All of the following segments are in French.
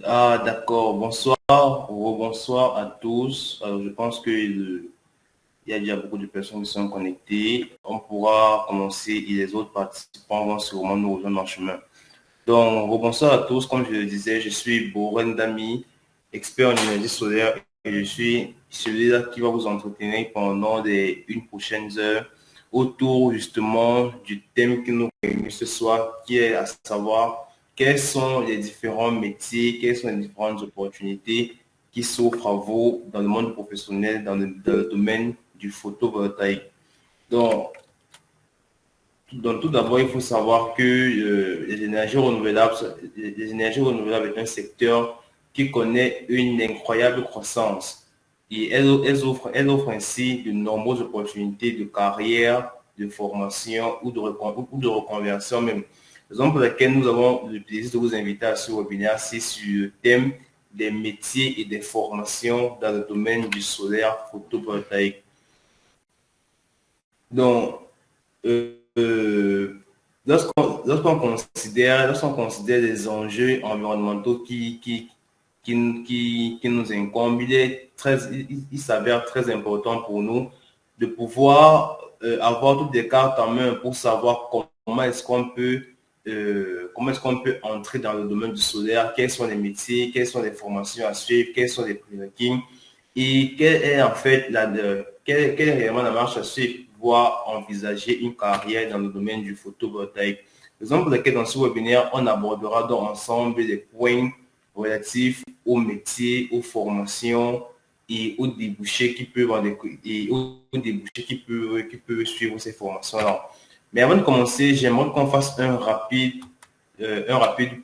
Ah, d'accord. Bonsoir. Bonsoir à tous. Alors, je pense que il y a déjà beaucoup de personnes qui sont connectées. On pourra commencer et les autres participants vont sûrement nous rejoindre en chemin. Donc, bonsoir à tous. Comme je le disais, je suis Boren Dami, expert en énergie solaire et je suis celui-là qui va vous entretenir pendant une prochaine heure autour justement du thème que nous réunit ce soir, qui est à savoir quels sont les différents métiers, quelles sont les différentes opportunités qui s'offrent à vous dans le monde professionnel, dans le domaine du photovoltaïque. Donc, tout d'abord, il faut savoir que les énergies renouvelables est un secteur qui connaît une incroyable croissance. Et elles offrent ainsi de nombreuses opportunités de carrière, de formation ou de reconversion même. Raison pour laquelle nous avons le plaisir de vous inviter à ce webinaire, c'est sur le thème des métiers et des formations dans le domaine du solaire photovoltaïque. Donc, lorsqu'on considère les enjeux environnementaux qui nous incombent, il s'avère très important pour nous de pouvoir avoir toutes les cartes en main pour savoir comment est-ce qu'on peut entrer dans le domaine du solaire, quels sont les métiers, quelles sont les formations à suivre, quels sont les prérequis et quelle est en fait quelle est réellement la marche à suivre pour pouvoir envisager une carrière dans le domaine du photovoltaïque. Raison pour laquelle dans ce webinaire, on abordera donc ensemble les points relatifs aux métiers, aux formations et aux débouchés qui peuvent suivre ces formations-là. Mais avant de commencer, j'aimerais qu'on fasse un rapide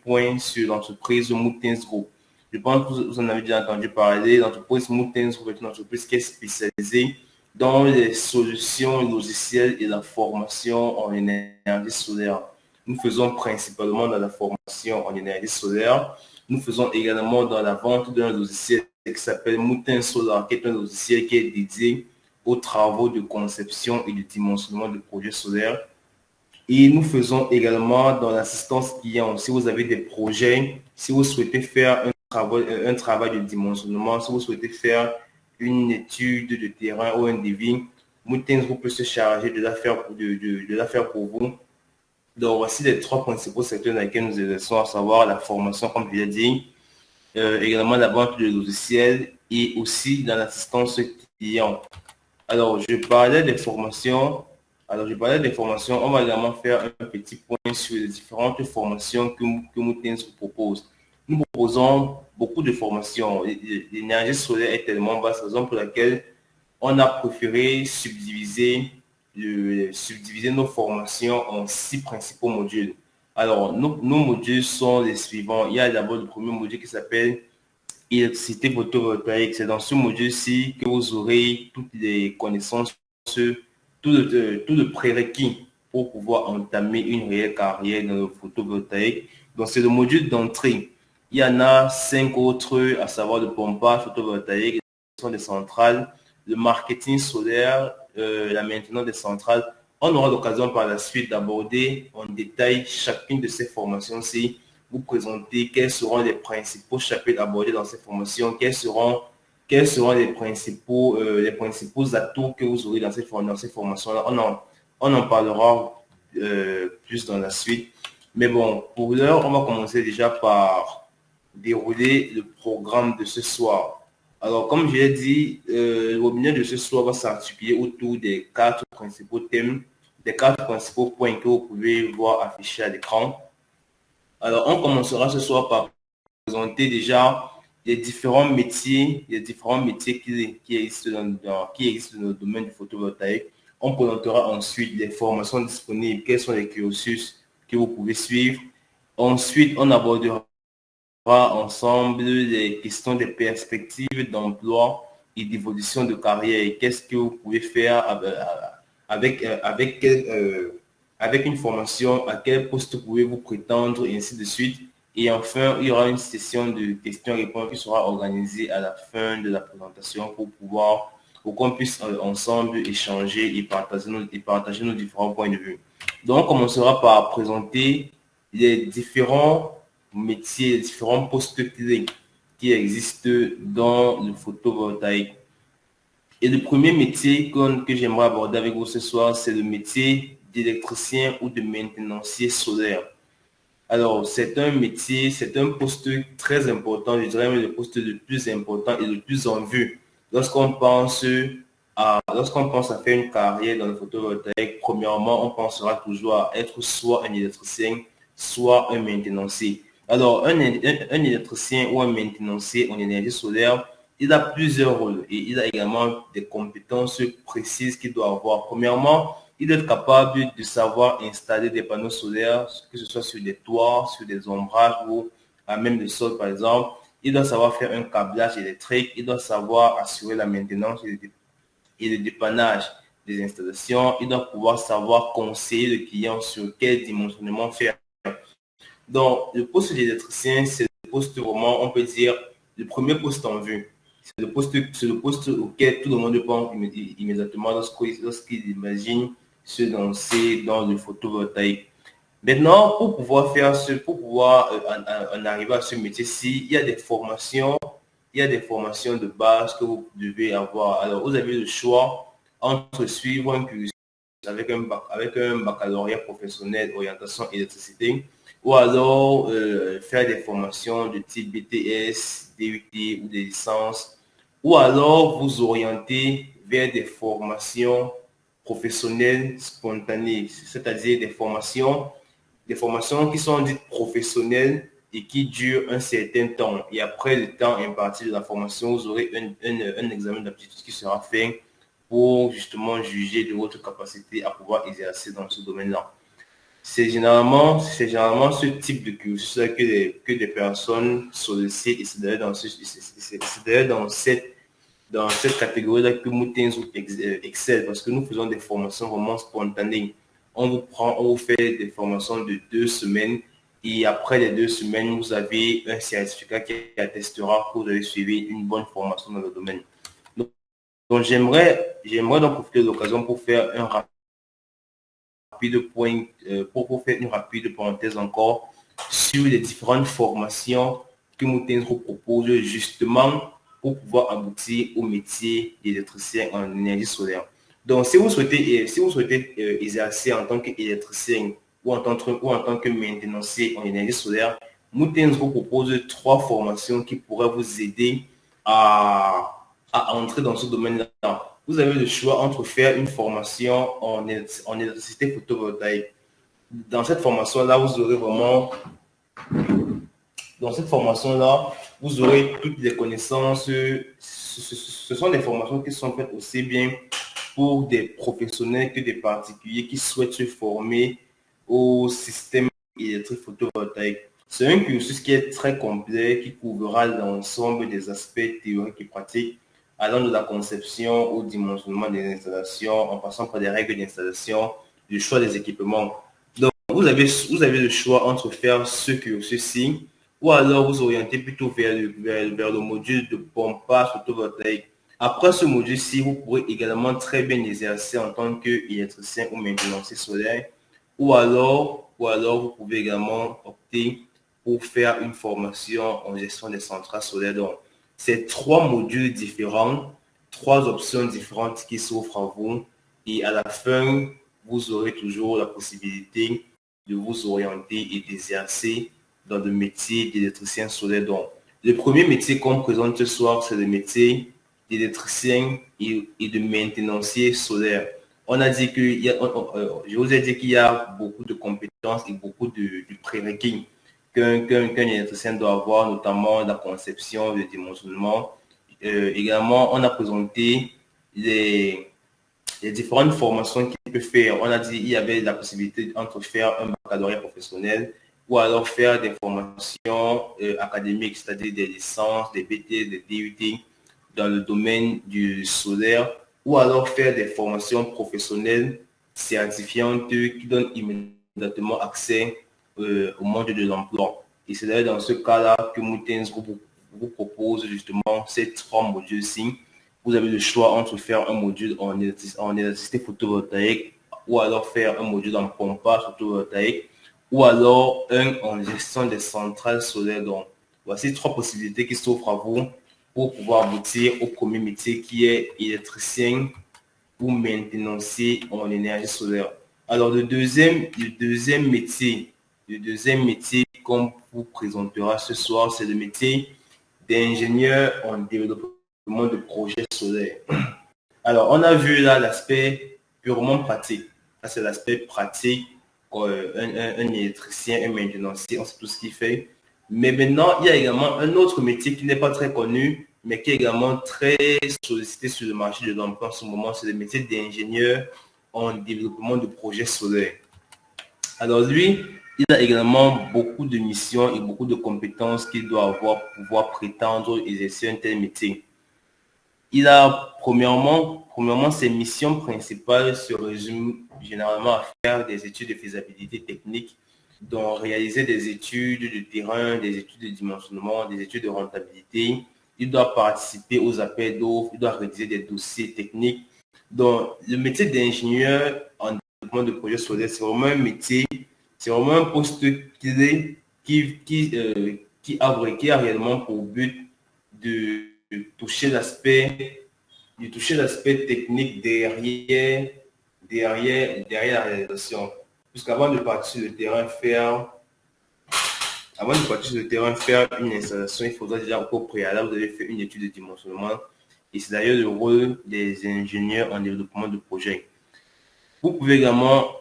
point sur l'entreprise Moutens Group. Je pense que vous en avez déjà entendu parler. L'entreprise Moutens Group est une entreprise qui est spécialisée dans les solutions logicielles et la formation en énergie solaire. Nous faisons principalement dans la formation en énergie solaire. Nous faisons également dans la vente d'un logiciel qui s'appelle Moutens Solar, qui est un logiciel qui est dédié aux travaux de conception et de dimensionnement de projets solaires. Et nous faisons également dans l'assistance client. Si vous avez des projets, si vous souhaitez faire un travail de dimensionnement, si vous souhaitez faire une étude de terrain ou un devis, Mountains Group peut se charger de la faire pour vous. Donc, voici les trois principaux secteurs dans lesquels nous exerçons, à savoir la formation, comme je l'ai dit, également la vente de logiciels et aussi dans l'assistance client. Alors, je parlais des formations. On va également faire un petit point sur les différentes formations que Moutens vous propose. Nous proposons beaucoup de formations. L'énergie solaire est tellement basse, raison pour laquelle on a préféré subdiviser nos formations en 6 principaux modules. Alors, nos modules sont les suivants. Il y a d'abord le premier module qui s'appelle électricité photovoltaïque. C'est dans ce module-ci que vous aurez toutes les connaissances, tout le prérequis pour pouvoir entamer une réelle carrière dans le photovoltaïque. Donc, c'est le module d'entrée. Il y en a 5 autres, à savoir le pompage photovoltaïque, des centrales, le marketing solaire, la maintenance des centrales. On aura l'occasion par la suite d'aborder en détail chacune de ces formations-ci, vous présenter quels seront les principaux chapitres abordés dans ces formations, quels seront les principaux atouts que vous aurez dans ces formations-là. On en parlera plus dans la suite. Mais bon, pour l'heure, on va commencer déjà par dérouler le programme de ce soir. Alors, comme je l'ai dit, le webinaire de ce soir va s'articuler autour des 4 principaux thèmes, des 4 principaux points que vous pouvez voir affichés à l'écran. Alors, on commencera ce soir par présenter déjà les différents métiers qui existent dans le domaine du photovoltaïque. On présentera ensuite les formations disponibles, quels sont les cursus que vous pouvez suivre. Ensuite, on abordera ensemble les questions des perspectives d'emploi et d'évolution de carrière. Qu'est-ce que vous pouvez faire avec une formation, à quel poste pouvez-vous prétendre, et ainsi de suite. Et enfin, il y aura une session de questions-réponses qui sera organisée à la fin de la présentation pour qu'on puisse ensemble échanger et partager nos différents points de vue. Donc, on commencera par présenter les différents métiers, les différents postes clés qui existent dans le photovoltaïque. Et le premier métier que j'aimerais aborder avec vous ce soir, c'est le métier d'électricien ou de maintenancier solaire. Alors, c'est un métier, c'est un poste très important, je dirais même le poste le plus important et le plus en vue. Lorsqu'on pense à faire une carrière dans le photovoltaïque, premièrement, on pensera toujours à être soit un électricien, soit un maintenancier. Alors, un électricien ou un maintenancier en énergie solaire, il a plusieurs rôles et il a également des compétences précises qu'il doit avoir. Premièrement, il doit être capable de savoir installer des panneaux solaires, que ce soit sur des toits, sur des ombrages ou à même le sol, par exemple. Il doit savoir faire un câblage électrique. Il doit savoir assurer la maintenance et le dépannage des installations. Il doit pouvoir savoir conseiller le client sur quel dimensionnement faire. Donc, le poste d'électricien, c'est le poste vraiment, on peut dire, le premier poste en vue. C'est le poste auquel tout le monde pense immédiatement lorsqu'il imagine se lancer dans le photovoltaïque. Maintenant, pour pouvoir en arriver à ce métier-ci, il y a des formations de base que vous devez avoir. Alors, vous avez le choix entre suivre un cursus avec un baccalauréat professionnel orientation électricité ou alors faire des formations de type BTS, DUT ou des licences ou alors vous orienter vers des formations professionnelles spontanées, c'est-à-dire des formations qui sont dites professionnelles et qui durent un certain temps. Et après le temps imparti de la formation, vous aurez un examen d'aptitude qui sera fait pour justement juger de votre capacité à pouvoir exercer dans ce domaine-là. C'est généralement ce type de cursus que des personnes sollicitent et c'est d'ailleurs dans cette catégorie-là que Moutins excelle parce que nous faisons des formations vraiment spontanées. On vous fait des formations de 2 semaines et après les 2 semaines, vous avez un certificat qui attestera que vous avez suivi une bonne formation dans le domaine. Donc j'aimerais donc profiter de l'occasion pour faire un rapide point, pour faire une rapide parenthèse encore sur les différentes formations que Moutenro propose justement pour pouvoir aboutir au métier d'électricien en énergie solaire. Donc, si vous souhaitez exercer en tant qu'électricien ou en tant que maintenancier en énergie solaire, Moutenro propose 3 formations qui pourraient vous aider à entrer dans ce domaine-là. Vous avez le choix entre faire une formation en électricité photovoltaïque. Dans cette formation-là, vous aurez vraiment, dans cette formation-là, vous aurez toutes les connaissances. Ce sont des formations qui sont faites aussi bien pour des professionnels que des particuliers qui souhaitent se former au système électrique photovoltaïque. C'est un cursus qui est très complet, qui couvrira l'ensemble des aspects théoriques et pratiques, allant de la conception au dimensionnement des installations, en passant par les règles d'installation, du choix des équipements. Donc, vous avez le choix entre faire ce cursus-ci ou alors vous orienter plutôt vers le module de pompage photovoltaïque. Après ce module-ci, vous pourrez également très bien exercer en tant qu'électricien ou maintenancier solaire ou alors vous pouvez également opter pour faire une formation en gestion des centrales solaires. Donc, c'est 3 modules différents, 3 options différentes qui s'offrent à vous et à la fin, vous aurez toujours la possibilité de vous orienter et d'exercer dans le métier d'électricien solaire. Donc, le premier métier qu'on présente ce soir, c'est le métier d'électricien et de maintenancier solaire. On a dit je vous ai dit qu'il y a beaucoup de compétences et beaucoup de prérequis qu'un électricien doit avoir, notamment la conception, le dimensionnement. Également, on a présenté les différentes formations qu'il peut faire. On a dit qu'il y avait la possibilité entre faire un baccalauréat professionnel ou alors faire des formations académiques, c'est-à-dire des licences, des BT, des DUT dans le domaine du solaire ou alors faire des formations professionnelles certifiantes qui donnent immédiatement accès au monde de l'emploi. Et c'est d'ailleurs dans ce cas-là que Moutens vous propose justement ces 3 modules-ci. Vous avez le choix entre faire un module en électricité photovoltaïque ou alors faire un module en pompage photovoltaïque ou alors un en gestion des centrales solaires. Donc, voici trois possibilités qui s'offrent à vous pour pouvoir aboutir au premier métier qui est électricien ou maintenancier en énergie solaire. Alors, le deuxième métier qu'on vous présentera ce soir, c'est le métier d'ingénieur en développement de projets solaires. Alors, on a vu là l'aspect purement pratique. Ça, c'est l'aspect pratique. Un électricien, un maintenancier, on sait tout ce qu'il fait. Mais maintenant, il y a également un autre métier qui n'est pas très connu, mais qui est également très sollicité sur le marché de l'emploi en ce moment. C'est le métier d'ingénieur en développement de projets solaires. Alors lui, il a également beaucoup de missions et beaucoup de compétences qu'il doit avoir pour pouvoir prétendre exercer un tel métier. Il a, premièrement, ses missions principales se résument généralement à faire des études de faisabilité technique, donc réaliser des études de terrain, des études de dimensionnement, des études de rentabilité. Il doit participer aux appels d'offres, il doit rédiger des dossiers techniques. Donc, le métier d'ingénieur en développement de projets solaires, c'est vraiment un métier, c'est vraiment un poste qui a réellement pour but de toucher l'aspect technique derrière la réalisation. Puisqu'avant de partir sur le terrain faire une installation, il faudra déjà au préalable, vous avez fait une étude de dimensionnement. Et c'est d'ailleurs le rôle des ingénieurs en développement de projet. Vous pouvez également,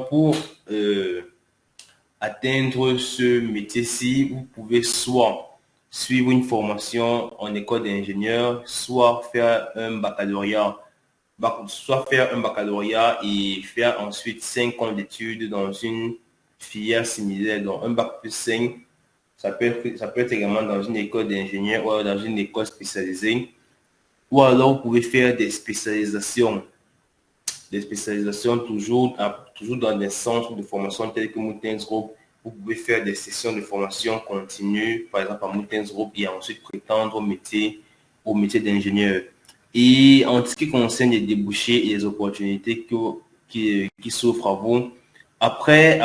pour atteindre ce métier-ci, vous pouvez soit suivre une formation en école d'ingénieur, soit faire un baccalauréat, et faire ensuite 5 ans d'études dans une filière similaire. Donc, un bac plus 5, ça peut être également dans une école d'ingénieur ou dans une école spécialisée. Ou alors, vous pouvez faire des spécialisations toujours dans des centres de formation tels que Mountains Group. Vous pouvez faire des sessions de formation continue, par exemple à Mountains Group, et ensuite prétendre au métier d'ingénieur. Et en ce qui concerne les débouchés et les opportunités qui s'offrent à vous, après,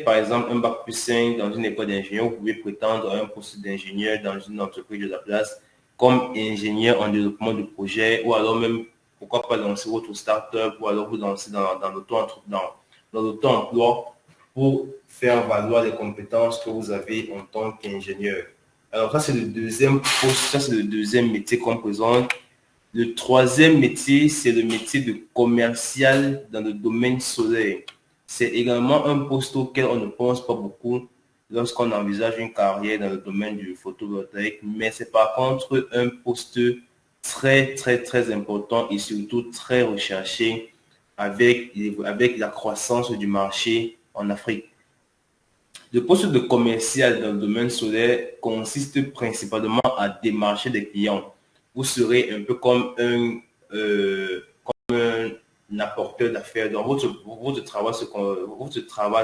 par exemple, un bac plus 5 dans une école d'ingénieur, vous pouvez prétendre à un poste d'ingénieur dans une entreprise de la place comme ingénieur en développement de projet, ou alors même, pourquoi pas lancer votre start-up, ou alors vous lancer dans l'auto-emploi pour faire valoir les compétences que vous avez en tant qu'ingénieur. Alors ça, c'est le deuxième poste, ça, c'est le deuxième métier qu'on présente. Le troisième métier, c'est le métier de commercial dans le domaine solaire. C'est également un poste auquel on ne pense pas beaucoup lorsqu'on envisage une carrière dans le domaine du photovoltaïque, mais c'est par contre un poste très, très, très important et surtout très recherché avec la croissance du marché en Afrique. Le poste de commercial dans le domaine solaire consiste principalement à démarcher des clients. Vous serez un peu comme un apporteur d'affaires. Donc, votre travail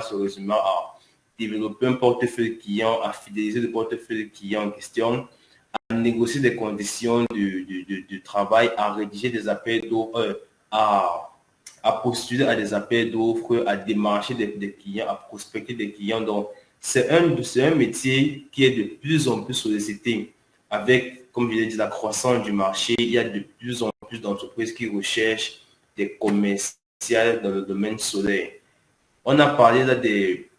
se résume à développer un portefeuille client, à fidéliser le portefeuille client en question, à négocier des conditions de travail, à rédiger des appels d'offres, à postuler à des appels d'offres, à démarcher des clients, à prospecter des clients. Donc, c'est un métier qui est de plus en plus sollicité avec, comme je l'ai dit, la croissance du marché. Il y a de plus en plus d'entreprises qui recherchent des commerciaux dans le domaine solaire. On a parlé là des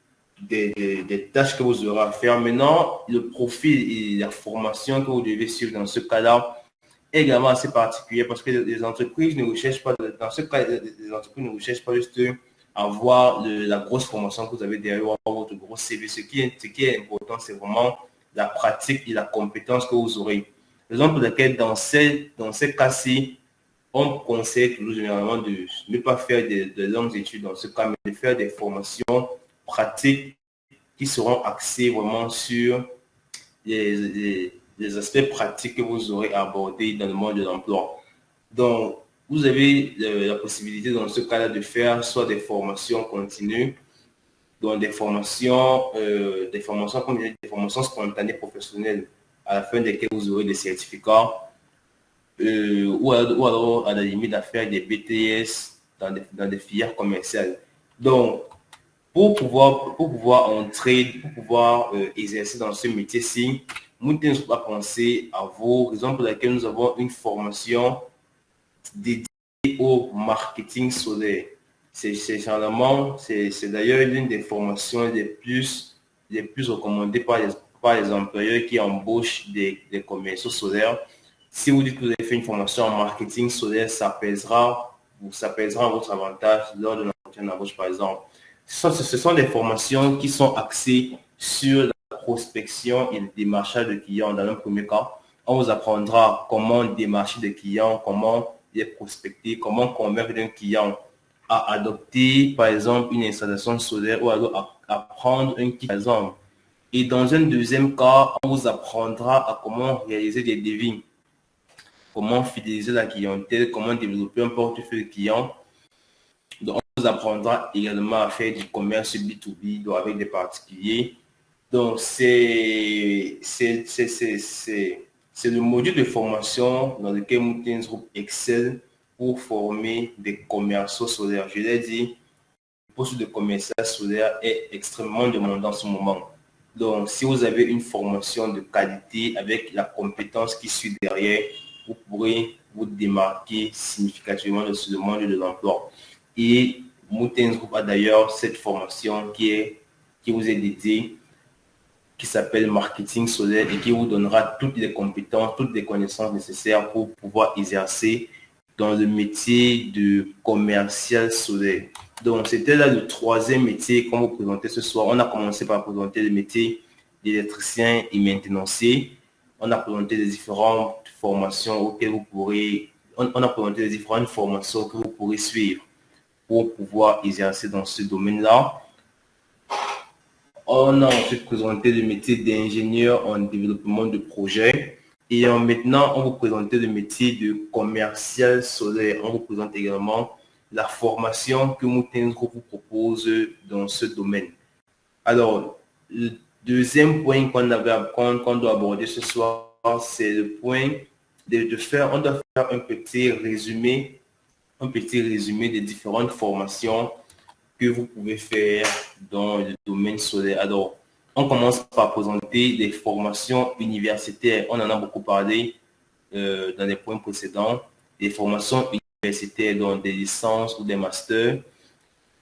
tâches que vous aurez à faire. Maintenant, le profil et la formation que vous devez suivre dans ce cas-là est également assez particulier parce que les entreprises ne recherchent pas, dans ce cas, les entreprises ne recherchent pas juste à avoir la grosse formation que vous avez derrière votre gros CV. Ce qui est important, c'est vraiment la pratique et la compétence que vous aurez. Raison pour laquelle dans ces cas-ci, on conseille toujours généralement de ne pas faire de longues études dans ce cas, mais de faire des formations pratiques qui seront axées vraiment sur les aspects pratiques que vous aurez abordés dans le monde de l'emploi. Donc, vous avez la possibilité dans ce cas-là de faire soit des formations continues, donc des formations comme des formations spontanées professionnelles à la fin desquelles vous aurez des certificats, ou à la limite à faire des BTS dans des filières commerciales. Donc, Pour pouvoir entrer, pour pouvoir exercer dans ce métier-ci, Mountains va penser à vous, raison pour laquelle nous avons une formation dédiée au marketing solaire. C'est d'ailleurs l'une des formations les plus recommandées par les employeurs qui embauchent des commerciaux solaires. Si vous dites que vous avez fait une formation en marketing solaire, ça pèsera à votre avantage lors de l'entretien d'embauche, par exemple. Ce sont des formations qui sont axées sur la prospection et le démarchage de clients. Dans un premier cas, on vous apprendra comment démarcher des clients, comment les prospecter, comment convaincre un client à adopter, par exemple, une installation solaire ou alors à prendre un kit, par exemple. Et dans un deuxième cas, on vous apprendra à comment réaliser des devis, comment fidéliser la clientèle, comment développer un portefeuille client. Donc, on vous apprendra également à faire du commerce B2B, donc avec des particuliers. Donc, c'est le module de formation dans lequel Mountains Group excelle pour former des commerciaux solaires. Je l'ai dit, le poste de commercial solaire est extrêmement demandant en ce moment. Donc, si vous avez une formation de qualité avec la compétence qui suit derrière, vous pourrez vous démarquer significativement de ce monde de l'emploi. Et Mountains Group a d'ailleurs cette formation qui vous est dédiée, qui s'appelle Marketing solaire et qui vous donnera toutes les compétences, toutes les connaissances nécessaires pour pouvoir exercer dans le métier de commercial solaire. Donc, c'était là le troisième métier qu'on vous présentait ce soir. On a commencé par présenter le métier d'électricien et maintenancier. On a présenté les différentes formations auxquelles vous pourrez, on a présenté les différentes formations que vous pourrez suivre pour pouvoir exercer dans ce domaine-là. On a ensuite présenté le métier d'ingénieur en développement de projet. Et maintenant, on vous présente le métier de commercial solaire. On vous présente également la formation que Mountains Group vous propose dans ce domaine. Alors, le deuxième point qu'on doit aborder ce soir, c'est le point on doit faire un petit résumé des différentes formations que vous pouvez faire dans le domaine solaire. Alors, on commence par présenter des formations universitaires. On en a beaucoup parlé dans les points précédents. Des formations universitaires, donc des licences ou des masters.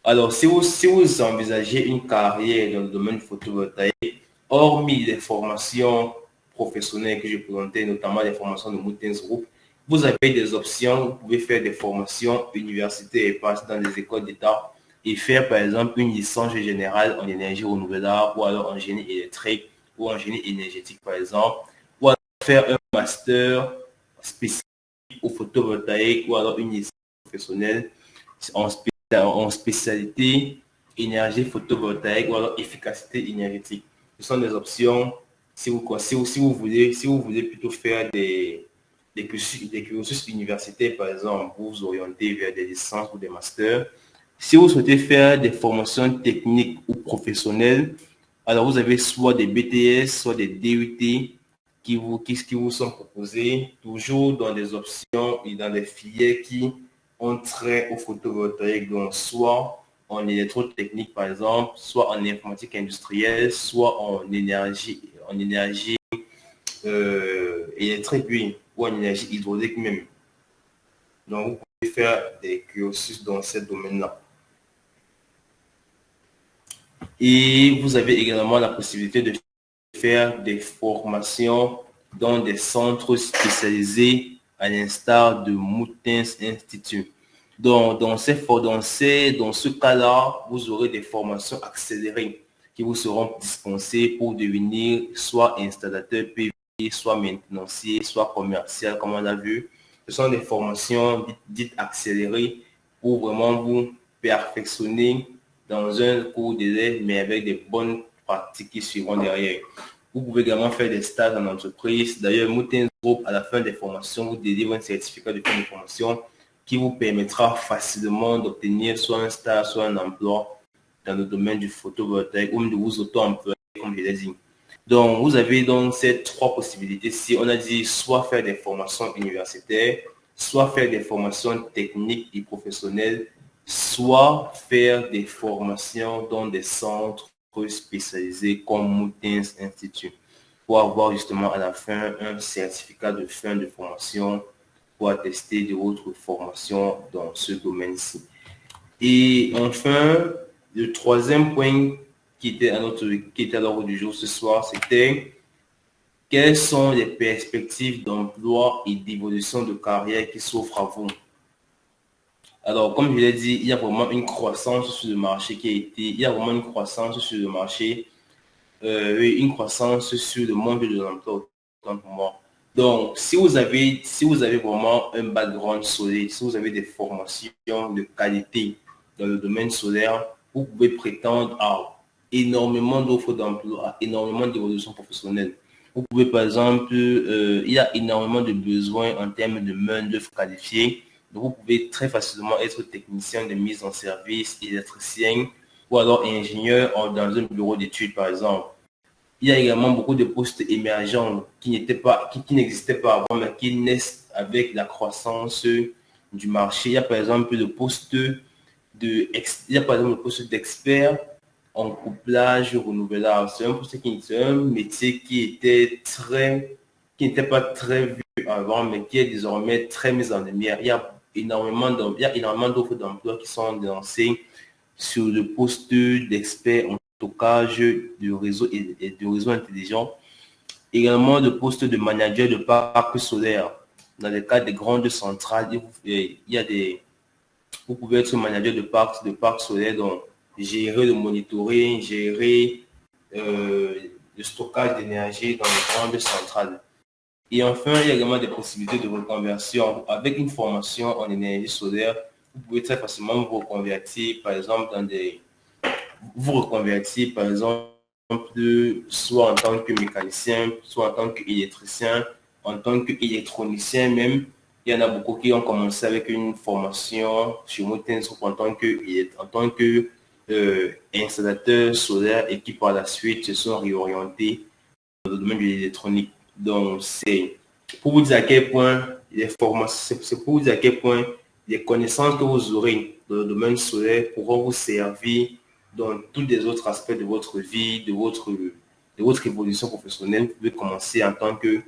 Alors, si vous envisagez une carrière dans le domaine photovoltaïque, hormis les formations professionnelles que j'ai présentées, notamment les formations de Mountains Group, vous avez des options. Vous pouvez faire des formations universitaires et passer dans des écoles d'État et faire par exemple une licence générale en énergie renouvelable ou alors en génie électrique ou en génie énergétique par exemple, ou alors faire un master spécifique au photovoltaïque ou alors une licence professionnelle en spécialité énergie photovoltaïque ou alors efficacité énergétique. Ce sont des options si vous voulez plutôt faire des cursus universitaires par exemple, vous vous orientez vers des licences ou des masters. Si vous souhaitez faire des formations techniques ou professionnelles, alors vous avez soit des BTS, soit des DUT qui vous sont proposés, toujours dans des options et dans des filières qui ont trait au photovoltaïque, donc soit en électrotechnique par exemple, soit en informatique industrielle, soit en énergie électrique, oui, ou en énergie hydraulique même. Donc vous pouvez faire des cursus dans ce domaine-là. Et vous avez également la possibilité de faire des formations dans des centres spécialisés à l'instar de Mountains Institute. Donc, dans ce cas-là, vous aurez des formations accélérées qui vous seront dispensées pour devenir soit installateur PV, soit maintenancier, soit commercial, comme on l'a vu. Ce sont des formations dites accélérées pour vraiment vous perfectionner dans un court délai, mais avec des bonnes pratiques qui suivront derrière. Vous pouvez également faire des stages en entreprise. D'ailleurs, Mountains Group, à la fin des formations, vous délivre un certificat de fin de formation qui vous permettra facilement d'obtenir soit un stage, soit un emploi dans le domaine du photovoltaïque ou de vous auto-employer, comme je l'ai dit. Donc, vous avez donc ces trois possibilités. Si on a dit soit faire des formations universitaires, soit faire des formations techniques et professionnelles, soit faire des formations dans des centres spécialisés comme Moutins Institute pour avoir justement à la fin un certificat de fin de formation pour attester de votre formation dans ce domaine-ci. Et enfin, le troisième point qui était à l'ordre du jour ce soir, c'était quelles sont les perspectives d'emploi et d'évolution de carrière qui s'offrent à vous. Alors, comme je l'ai dit, il y a vraiment une croissance sur le marché il y a vraiment une croissance sur le marché, une croissance sur le monde de l'emploi, autant pour moi. Donc, si vous avez vraiment un background solide, si vous avez des formations de qualité dans le domaine solaire, vous pouvez prétendre à énormément d'offres d'emploi, à énormément d'évolution professionnelle. Vous pouvez, par exemple, il y a énormément de besoins en termes de main-d'œuvre qualifiée. Donc, vous pouvez très facilement être technicien de mise en service, électricien ou alors ingénieur dans un bureau d'études, par exemple. Il y a également beaucoup de postes émergents qui n'existaient pas avant, mais qui naissent avec la croissance du marché. Il y a par exemple il y a par exemple le poste d'expert en couplage renouvelable. C'est un métier qui n'était pas très vu avant, mais qui est désormais très mis en lumière. Il y a énormément d'offres d'emploi qui sont lancées sur le poste d'expert en stockage du réseau et du réseau intelligent. Également le poste de manager de parc solaire. Dans le cas des grandes centrales, vous pouvez être manager de parc solaire, donc gérer le monitoring, gérer le stockage d'énergie dans les grandes centrales. Et enfin, il y a également des possibilités de reconversion. Avec une formation en énergie solaire, vous pouvez très facilement vous reconvertir, par exemple, soit en tant que mécanicien, soit en tant qu'électricien, en tant qu'électronicien même. Il y en a beaucoup qui ont commencé avec une formation chez Motens en tant que installateur solaire et qui par la suite se sont réorientés dans le domaine de l'électronique. Donc, c'est pour vous dire à quel point les formations, c'est pour vous dire à quel point les connaissances que vous aurez dans le domaine solaire pourront vous servir dans tous les autres aspects de votre vie, de votre évolution professionnelle. Vous pouvez commencer en tant que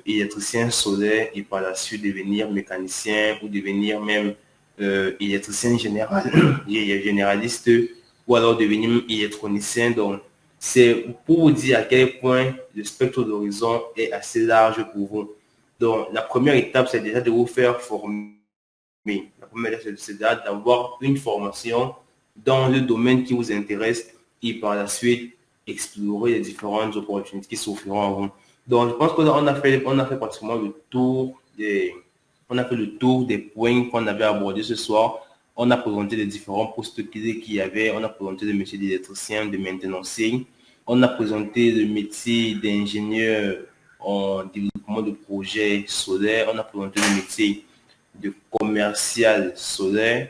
électricien solaire et par la suite devenir mécanicien ou devenir même électricien généraliste ou alors devenir électronicien. Donc, c'est pour vous dire à quel point le spectre d'horizon est assez large pour vous. Donc, la première étape, c'est déjà de vous faire former. La première étape, c'est déjà d'avoir une formation dans le domaine qui vous intéresse et par la suite explorer les différentes opportunités qui s'offriront à vous. Donc, je pense qu'on on a fait pratiquement on a fait le tour des points qu'on avait abordés ce soir. On a présenté les différents postes qu'il y avait. On a présenté le métier d'électricien, de maintenancier. On a présenté le métier d'ingénieur en développement de projets solaires. On a présenté le métier de commercial solaire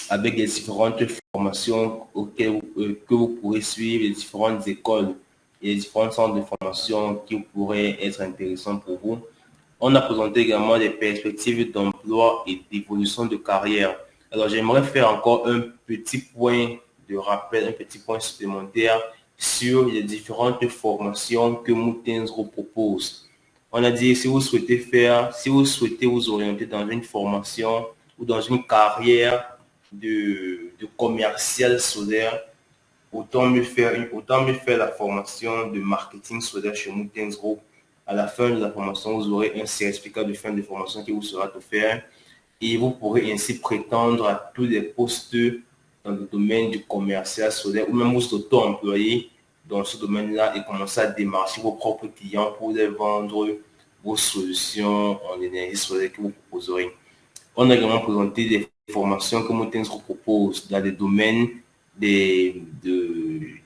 avec les différentes formations que vous pourrez suivre, les différentes écoles et les différents centres de formation qui pourraient être intéressants pour vous. On a présenté également des perspectives d'emploi et d'évolution de carrière. Alors, j'aimerais faire encore un petit point de rappel, un petit point supplémentaire sur les différentes formations que Moutenzro propose. On a dit, si vous souhaitez vous orienter dans une formation ou dans une carrière de commercial solaire, autant mieux faire la formation de marketing solaire chez Moutens Group. À la fin de la formation, vous aurez un certificat de fin de formation qui vous sera offert et vous pourrez ainsi prétendre à tous les postes dans le domaine du commercial solaire ou même vous auto-employer dans ce domaine-là et commencer à démarcher vos propres clients pour les vendre vos solutions en énergie solaire que vous proposerez. On a également présenté des formations que Moutens propose dans les domaines des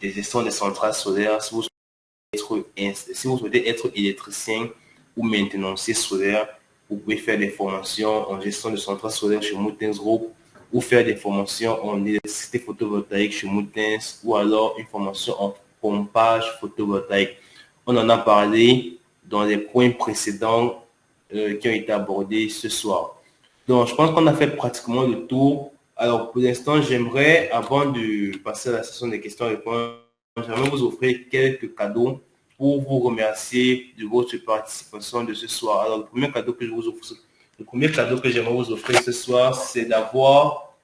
gestions des centrales solaires. Si vous souhaitez être électricien ou maintenancier solaire, vous pouvez faire des formations en gestion de centrales solaires chez Moutens Group ou faire des formations en électricité photovoltaïque chez Moutens ou alors une formation en pompage photovoltaïque. On en a parlé dans les points précédents qui ont été abordés ce soir. Donc, je pense qu'on a fait pratiquement le tour Alors, pour l'instant, j'aimerais, avant de passer à la session des questions-réponses, j'aimerais vous offrir quelques cadeaux pour vous remercier de votre participation de ce soir. Alors, le premier cadeau que j'aimerais vous offrir ce soir, c'est d'avoir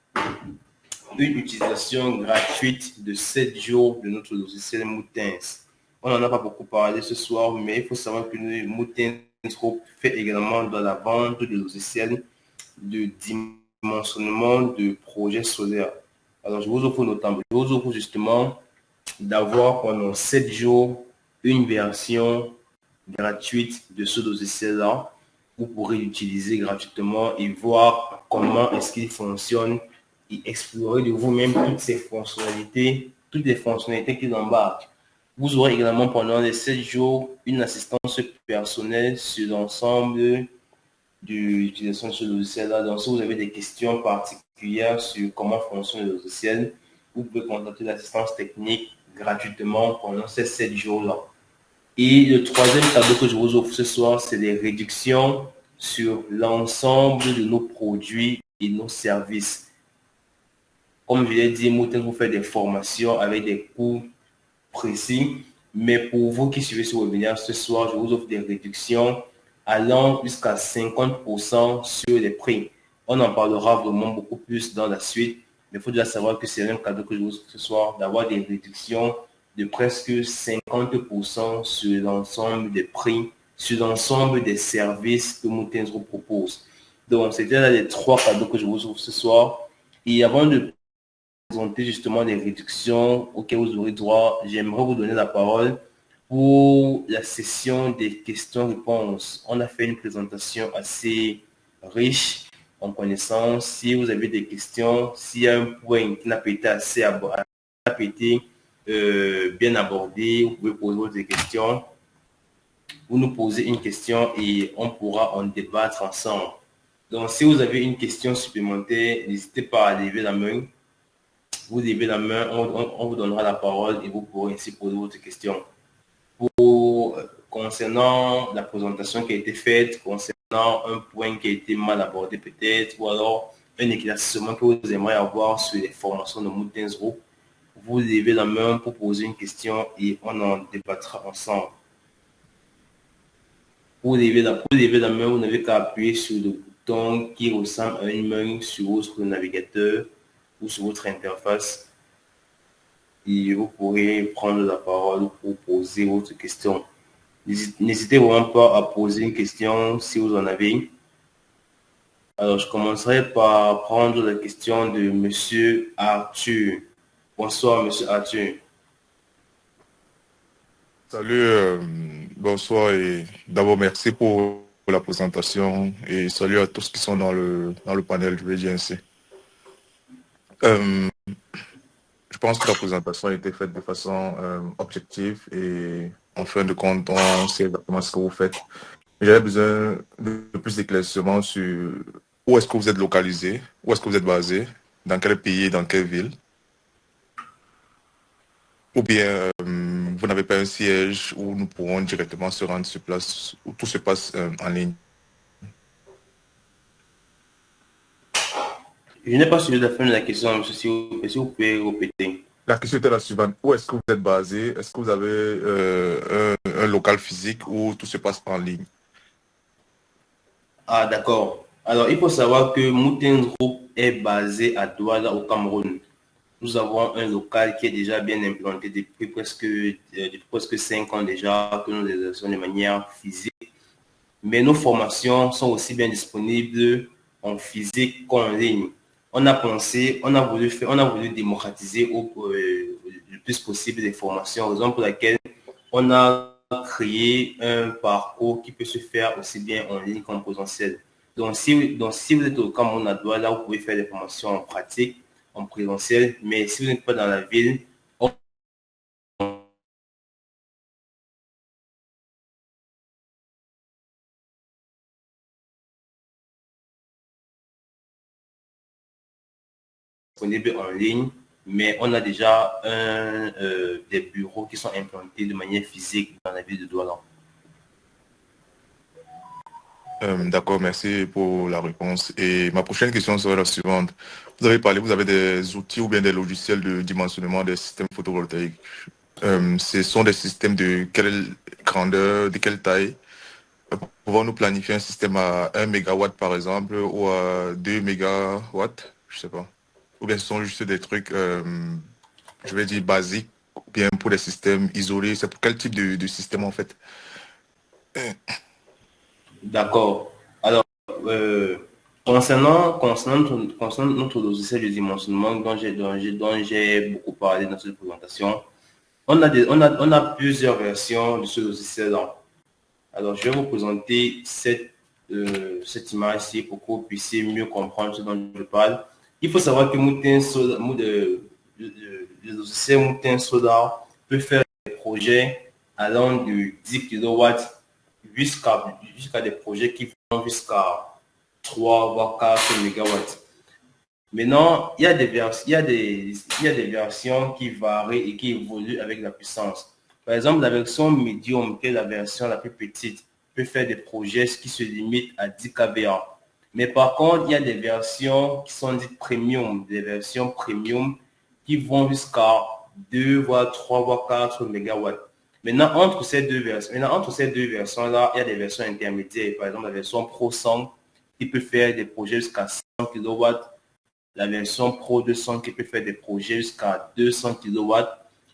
une utilisation gratuite de 7 jours de notre logiciel Moutens. On n'en a pas beaucoup parlé ce soir, mais il faut savoir que Moutens Group fait également de la vente de logiciels de dimensionnement de projets solaires. Alors, je vous offre justement d'avoir pendant 7 jours une version gratuite de ce logiciel-là. Vous pourrez l'utiliser gratuitement et voir comment est-ce qu'il fonctionne et explorer de vous-même toutes les fonctionnalités qu'il embarque. Vous aurez également pendant les 7 jours une assistance personnelle sur l'ensemble de l'utilisation de ce logiciel-là. Donc, si vous avez des questions particulières sur comment fonctionne le logiciel, vous pouvez contacter l'assistance technique gratuitement pendant ces 7 jours-là. Et le troisième cadeau que je vous offre ce soir, c'est des réductions sur l'ensemble de nos produits et nos services. Comme je l'ai dit, Mouten vous fait des formations avec des coûts précis. Mais pour vous qui suivez ce webinaire ce soir, je vous offre des réductions allant jusqu'à 50% sur les prix. On en parlera vraiment beaucoup plus dans la suite. Mais il faut déjà savoir que c'est un cadeau que je vous offre ce soir, d'avoir des réductions de presque 50% sur l'ensemble des prix, sur l'ensemble des services que Moutens vous propose. Donc, c'était là les trois cadeaux que je vous offre ce soir. Et avant de présenter justement les réductions auxquelles vous aurez droit, j'aimerais vous donner la parole pour la session des questions-réponses. On a fait une présentation assez riche en connaissances. Si vous avez des questions, s'il y a un point qui n'a pas été assez bien abordé, vous pouvez poser vos questions. Vous nous posez une question et on pourra en débattre ensemble. Donc, si vous avez une question supplémentaire, n'hésitez pas à lever la main. Vous levez la main, on vous donnera la parole et vous pourrez ainsi poser votre question. Concernant la présentation qui a été faite, concernant un point qui a été mal abordé peut-être, ou alors un éclaircissement que vous aimeriez avoir sur les formations de Moutens Group, vous levez la main pour poser une question et on en débattra ensemble. Pour lever la main, vous n'avez qu'à appuyer sur le bouton qui ressemble à une main sur votre navigateur ou sur votre interface. Et vous pourrez prendre la parole pour poser votre question. N'hésitez vraiment pas à poser une question si vous en avez. Alors, je commencerai par prendre la question de Monsieur Arthur. Bonsoir, Monsieur Arthur. Salut, bonsoir et d'abord merci pour la présentation et salut à tous qui sont dans le panel, je vais dire ainsi. Je pense que la présentation a été faite de façon objective et en fin de compte, on sait exactement ce que vous faites. J'avais besoin de plus d'éclaircissements sur où est-ce que vous êtes localisé, où est-ce que vous êtes basé, dans quel pays, dans quelle ville. Ou bien vous n'avez pas un siège où nous pourrons directement se rendre sur place, où tout se passe en ligne. Je n'ai pas suivi la fin de la question, monsieur, si vous pouvez répéter. La question était la suivante. Où est-ce que vous êtes basé? Est-ce que vous avez un local physique où tout se passe en ligne? Ah, d'accord. Alors, il faut savoir que Moutens Group est basé à Douala, au Cameroun. Nous avons un local qui est déjà bien implanté depuis presque 5 ans déjà, que nous exerçons de manière physique. Mais nos formations sont aussi bien disponibles en physique qu'en ligne. On a voulu démocratiser le plus possible les formations, raison pour laquelle on a créé un parcours qui peut se faire aussi bien en ligne qu'en présentiel. Donc, si vous êtes au Cameroun à Douala, vous pouvez faire des formations en pratique, en présentiel, mais si vous n'êtes pas dans la ville, on est disponible en ligne, mais on a déjà des bureaux qui sont implantés de manière physique dans la ville de Douala. D'accord, merci pour la réponse. Et ma prochaine question serait la suivante. Vous avez parlé, vous avez des outils ou bien des logiciels de dimensionnement des systèmes photovoltaïques. Ce sont des systèmes de quelle grandeur, de quelle taille? Pouvons-nous planifier un système à 1 mégawatt par exemple ou à 2 mégawatts? Je sais pas. Ou bien ce sont juste des trucs, je vais dire basiques, ou bien pour des systèmes isolés. C'est pour quel type de système en fait? D'accord. Alors, euh, concernant notre logiciel de dimensionnement dont j'ai beaucoup parlé dans cette présentation, on a plusieurs versions de ce logiciel-là. Alors, je vais vous présenter cette image-ci pour que vous puissiez mieux comprendre ce dont je parle. Il faut savoir que le logiciel Moutin Solar peut faire des projets allant de 10 kilowatts jusqu'à des projets qui vont jusqu'à 3 voire 4 mégawatts. Maintenant, il y a des versions qui varient et qui évoluent avec la puissance. Par exemple, la version médium, qui est la version la plus petite, peut faire des projets qui se limitent à 10 kVA. Mais par contre, il y a des versions qui sont dites premium, des versions premium qui vont jusqu'à 2, voire 3, voire 4 mégawatts. Maintenant, entre ces deux versions-là, il y a des versions intermédiaires. Par exemple, la version Pro 100 qui peut faire des projets jusqu'à 100 kW, la version Pro 200 qui peut faire des projets jusqu'à 200 kW.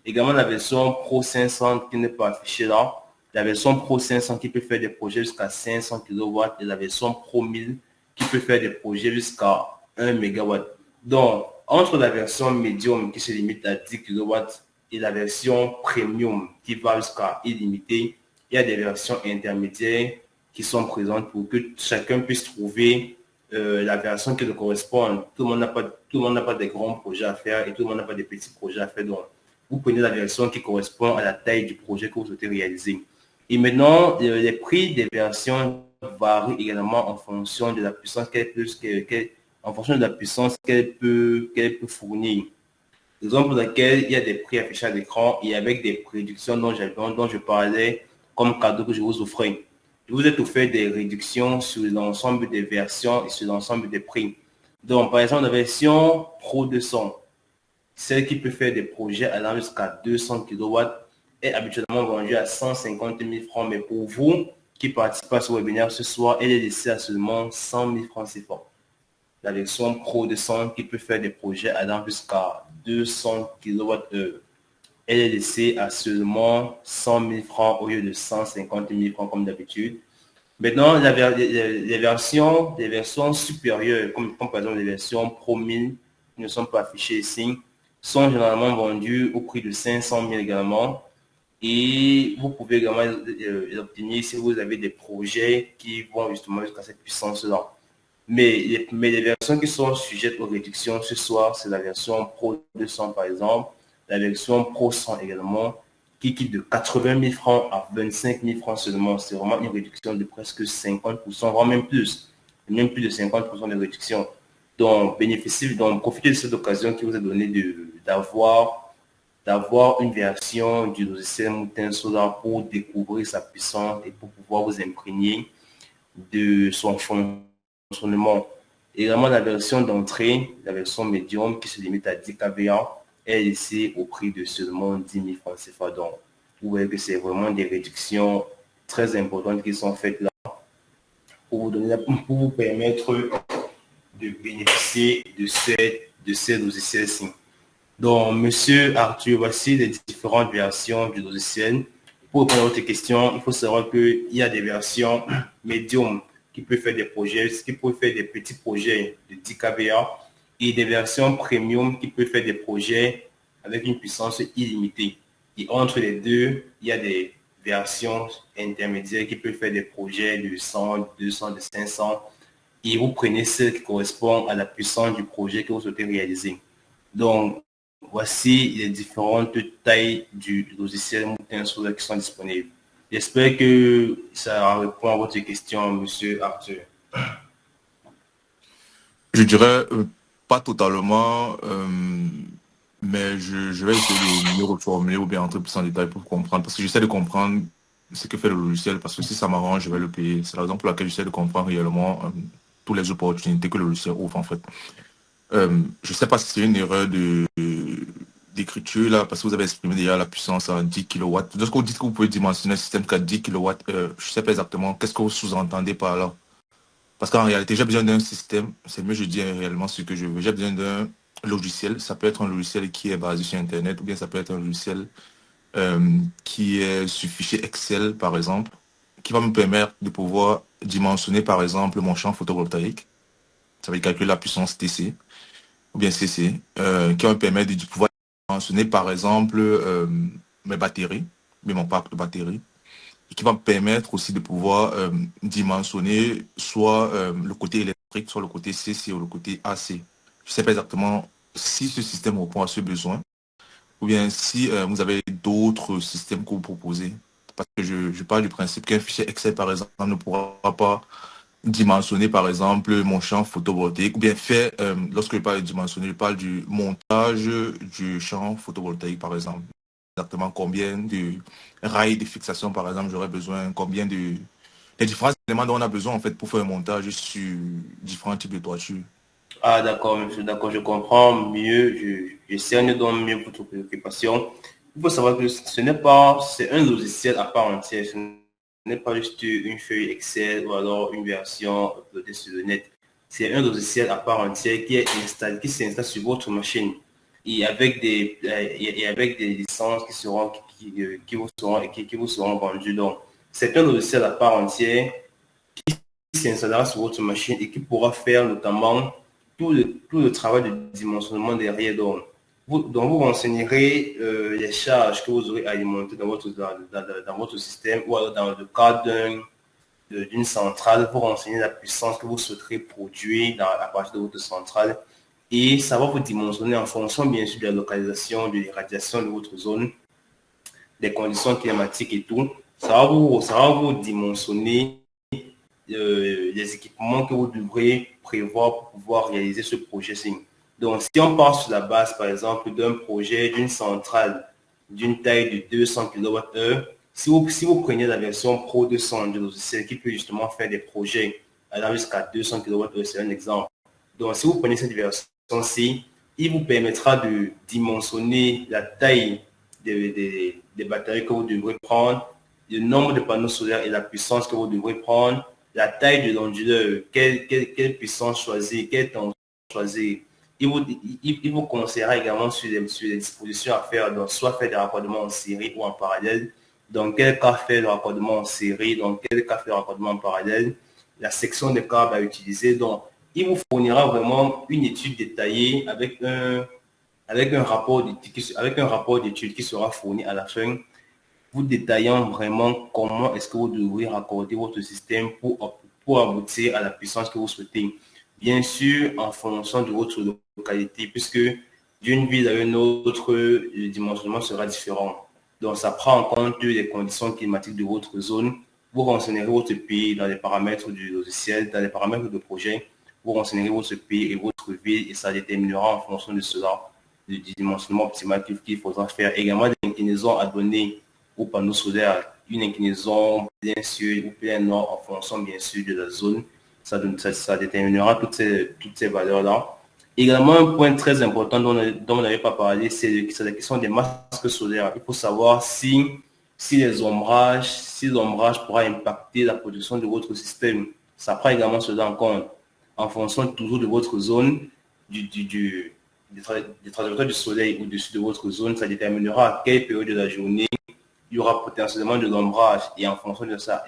Également la version Pro 500 qui n'est pas affichée là. La version Pro 500 qui peut faire des projets jusqu'à 500 kW et la version Pro 1000 qui peut faire des projets jusqu'à 1 MW. Donc, entre la version médium qui se limite à 10 kW et la version premium qui va jusqu'à illimité, il y a des versions intermédiaires qui sont présentes pour que chacun puisse trouver la version qui le correspond. Tout le monde n'a pas des grands projets à faire et tout le monde n'a pas des petits projets à faire. Donc, vous prenez la version qui correspond à la taille du projet que vous souhaitez réaliser. Et maintenant, les prix des versions varient également en fonction de la puissance en fonction de la puissance qu'elle peut fournir. Raison pour laquelle il y a des prix affichés à l'écran et avec des réductions dont je parlais comme cadeau que je vous offrais. Je vous ai offert des réductions sur l'ensemble des versions et sur l'ensemble des prix. Donc, par exemple, la version Pro 200, celle qui peut faire des projets allant jusqu'à 200 kW, est habituellement vendue à 150 000 francs. Mais pour vous qui participez à ce webinaire ce soir, elle est laissée à seulement 100 000 francs CFA. La version Pro 200 qui peut faire des projets allant jusqu'à 200 kWh. Elle est laissée à seulement 100 000 francs au lieu de 150 000 francs comme d'habitude. Maintenant, les versions supérieures, comme par exemple les versions Pro 1000, qui ne sont pas affichées ici, sont généralement vendues au prix de 500 000 également. Et vous pouvez également les obtenir si vous avez des projets qui vont justement jusqu'à cette puissance-là. Mais les versions qui sont sujettes aux réductions ce soir, c'est la version Pro 200 par exemple, la version Pro 100 également, qui quitte de 80 000 francs à 25 000 francs seulement. C'est vraiment une réduction de presque 50%, voire même plus de 50% de réduction. Donc, profitez de cette occasion qui vous est donnée d'avoir une version du logiciel Moutin Solar pour découvrir sa puissance et pour pouvoir vous imprégner de son fonctionnement. Également, la version d'entrée, la version médium qui se limite à 10 kVA, est laissée au prix de seulement 10 000 francs CFA. Donc, vous voyez que c'est vraiment des réductions très importantes qui sont faites là pour vous permettre de bénéficier de ces logiciels-ci. Donc, monsieur Arthur, voici les différentes versions du logiciel. Pour répondre à votre question, il faut savoir qu'il y a des versions médium qui peuvent faire des projets, qui peuvent faire des petits projets de 10 kVA et des versions premium qui peuvent faire des projets avec une puissance illimitée. Et entre les deux, il y a des versions intermédiaires qui peuvent faire des projets de 100, de 200, de 500 et vous prenez celle qui correspond à la puissance du projet que vous souhaitez réaliser. Donc, voici les différentes tailles du logiciel Moutin Solar qui sont disponibles. J'espère que ça répond à votre question, monsieur Arthur. Je dirais pas totalement, mais je vais essayer de mieux reformuler ou bien entrer plus en détail pour comprendre, parce que j'essaie de comprendre ce que fait le logiciel, parce que si ça m'arrange, je vais le payer. C'est la raison pour laquelle j'essaie de comprendre réellement toutes les opportunités que le logiciel offre en fait. Je ne sais pas si c'est une erreur d'écriture là, parce que vous avez exprimé déjà la puissance à 10 kilowatts. Lorsque vous dites que vous pouvez dimensionner un système qu'à 10 kilowatts, je ne sais pas exactement qu'est-ce que vous sous-entendez par là. Parce qu'en réalité, j'ai besoin d'un système, c'est mieux je dis réellement ce que je veux. J'ai besoin d'un logiciel. Ça peut être un logiciel qui est basé sur Internet, ou bien ça peut être un logiciel qui est sur fichier Excel, par exemple, qui va me permettre de pouvoir dimensionner, par exemple, mon champ photovoltaïque. Ça va calculer la puissance TC ou bien CC, qui va me permettre de pouvoir dimensionner, par exemple, mes batteries, mais mon parc de batteries, et qui va me permettre aussi de pouvoir dimensionner soit le côté électrique, soit le côté CC ou le côté AC. Je ne sais pas exactement si ce système répond à ce besoin, ou bien si vous avez d'autres systèmes que vous proposez. Parce que je parle du principe qu'un fichier Excel, par exemple, ne pourra pas dimensionner, par exemple, mon champ photovoltaïque, ou bien faire, lorsque je parle de dimensionner, je parle du montage du champ photovoltaïque, par exemple. Exactement combien de rails de fixation, par exemple, j'aurais besoin, combien de... Les différents éléments dont on a besoin, en fait, pour faire un montage sur différents types de toitures. Ah, d'accord, monsieur, d'accord, je comprends mieux, je cerne donc mieux votre préoccupation. Il faut savoir que ce n'est pas, c'est un logiciel à part entière, ce n'est pas juste une feuille Excel ou alors une version uploadée sur le net. C'est un logiciel à part entière qui est installé, qui s'installe sur votre machine et avec des licences qui vous seront, qui vous seront vendues. Donc, c'est un logiciel à part entière qui s'installera sur votre machine et qui pourra faire notamment tout le travail de dimensionnement derrière. Donc vous renseignerez les charges que vous aurez alimentées dans votre système ou alors dans le cas d'une centrale, vous renseignez la puissance que vous souhaiterez produire à partir de votre centrale et ça va vous dimensionner en fonction bien sûr de la localisation, de l'irradiation de votre zone, des conditions climatiques et tout. Ça va vous dimensionner les équipements que vous devrez prévoir pour pouvoir réaliser ce projet-ci. Donc, si on part sur la base, par exemple, d'un projet, d'une centrale d'une taille de 200 kWh, si vous prenez la version Pro 200 du logiciel qui peut justement faire des projets allant jusqu'à 200 kWh, c'est un exemple. Donc, si vous prenez cette version-ci, il vous permettra de dimensionner la taille des batteries que vous devrez prendre, le nombre de panneaux solaires et la puissance que vous devrez prendre, la taille de l'onduleur, quelle puissance choisir, quelle tension choisir. Il vous conseillera également sur les dispositions à faire, donc soit faire des raccordements en série ou en parallèle, dans quel cas faire le raccordement en série, dans quel cas faire le raccordement en parallèle, la section de câbles à utiliser. Donc, il vous fournira vraiment une étude détaillée avec un rapport d'étude qui sera fourni à la fin, vous détaillant vraiment comment est-ce que vous devriez raccorder votre système pour aboutir à la puissance que vous souhaitez. Bien sûr, en fonction de votre localité, puisque d'une ville à une autre, le dimensionnement sera différent. Donc, ça prend en compte les conditions climatiques de votre zone. Vous renseignerez votre pays dans les paramètres du logiciel, dans les paramètres de projet. Vous renseignerez votre pays et votre ville et ça déterminera en fonction de cela le dimensionnement optimal qu'il faudra faire. Également, des inclinaisons à donner aux panneaux solaires, une inclinaison plein sud ou plein nord en fonction bien sûr de la zone. Ça déterminera toutes ces valeurs-là. Également, un point très important dont on n'avait pas parlé, c'est la question des masques solaires. Il faut savoir si les ombrages pourra impacter la production de votre système. Ça prend également cela en compte en fonction toujours de votre zone, des trajectoires du soleil au-dessus de votre zone. Ça déterminera à quelle période de la journée il y aura potentiellement de l'ombrage et en fonction de ça,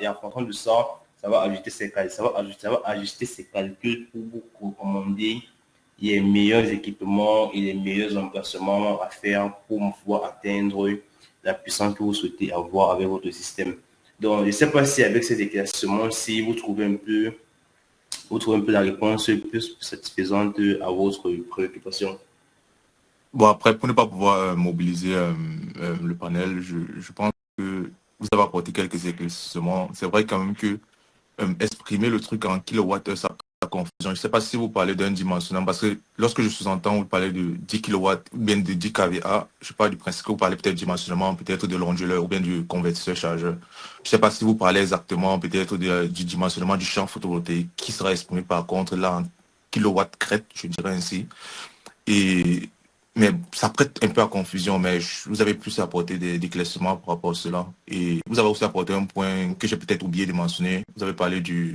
ça va ajuster ça va ajuster ses calculs pour vous recommander les meilleurs équipements et les meilleurs emplacements à faire pour pouvoir atteindre la puissance que vous souhaitez avoir avec votre système. Donc, je ne sais pas si avec ces éclaircissements, si vous trouvez un peu la réponse plus satisfaisante à votre préoccupation. Bon, après, pour ne pas pouvoir mobiliser le panel, je pense que vous avez apporté quelques éclaircissements. C'est vrai quand même que exprimer le truc en kilowattheure, ça la confusion. Je ne sais pas si vous parlez d'un dimensionnement, parce que lorsque je sous-entends vous parlez de 10 kilowatts ou bien de 10 kVA, je parle du principe que vous parlez peut-être du dimensionnement, peut-être de l'onduleur ou bien du convertisseur chargeur. Je ne sais pas si vous parlez exactement peut-être du dimensionnement du champ photovoltaïque qui sera exprimé par contre là en kilowatts crête, je dirais ainsi. Et, mais ça prête un peu à confusion, mais vous avez plus apporté des éclaircissements par rapport à cela. Et vous avez aussi apporté un point que j'ai peut-être oublié de mentionner. Vous avez parlé de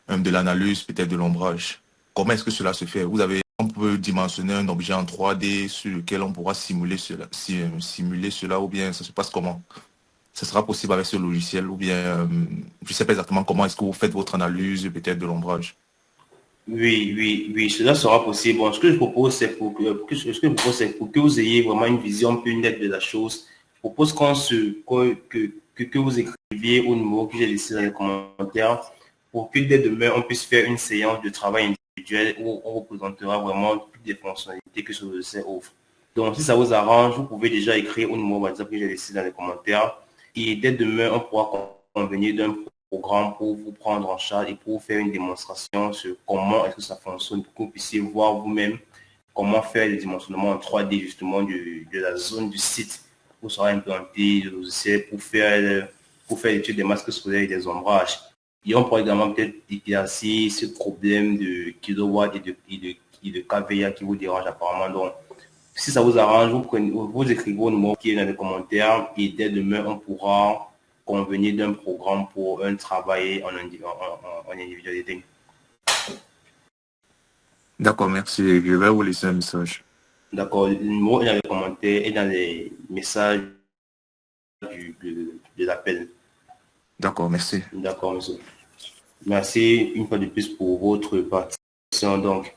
l'analyse, peut-être de l'ombrage. Comment est-ce que cela se fait? On peut dimensionner un objet en 3D sur lequel on pourra simuler cela, ou bien ça se passe comment? Ça sera possible avec ce logiciel, ou bien je ne sais pas exactement comment est-ce que vous faites votre analyse, peut-être de l'ombrage. Oui, cela sera possible. Bon, ce que je propose, c'est pour que vous ayez vraiment une vision plus nette de la chose. Je propose que vous écriviez au numéro que j'ai laissé dans les commentaires pour que dès demain, on puisse faire une séance de travail individuel où on vous présentera vraiment toutes les fonctionnalités que ce logiciel offre. Donc, si ça vous arrange, vous pouvez déjà écrire au numéro WhatsApp que j'ai laissé dans les commentaires. Et dès demain, on pourra convenir d'un programme pour vous prendre en charge et pour vous faire une démonstration sur comment est-ce que ça fonctionne pour que vous puissiez voir vous-même comment faire le dimensionnement en 3D justement de la zone du site où sera implanté le logiciel pour faire l'étude des masques solaires et des ombrages. Et on pourra également peut-être éclaircir ce problème de kilowatts et de kVA qui vous dérange apparemment. Donc, si ça vous arrange, vous écrivez vos numéros qui est dans les commentaires et dès demain, on pourra convenir d'un programme pour un travail en individualité. D'accord, merci. Je vais vous laisser un message. D'accord, le numéro est dans les commentaires et dans les messages de l'appel. D'accord, merci. D'accord, monsieur. Merci une fois de plus pour votre participation. Donc,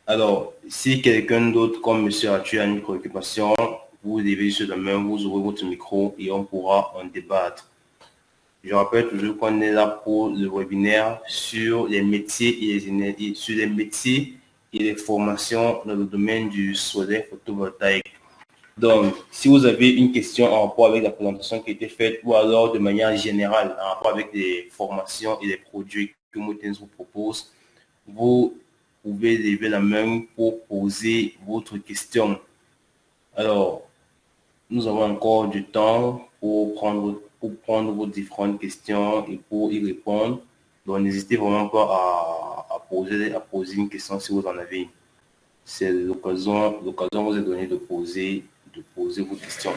alors, si quelqu'un d'autre comme monsieur Arthur a une préoccupation, vous levez sur la main, vous ouvrez votre micro et on pourra en débattre. Je rappelle toujours qu'on est là pour le webinaire sur les métiers et les formations dans le domaine du solaire photovoltaïque. Donc, si vous avez une question en rapport avec la présentation qui a été faite ou alors de manière générale en rapport avec les formations et les produits que Moutens vous propose, vous pouvez lever la main pour poser votre question. Alors, nous avons encore du temps pour prendre vos différentes questions et pour y répondre. Donc, n'hésitez vraiment pas à poser une question si vous en avez. C'est l'occasion vous est donnée de poser vos questions.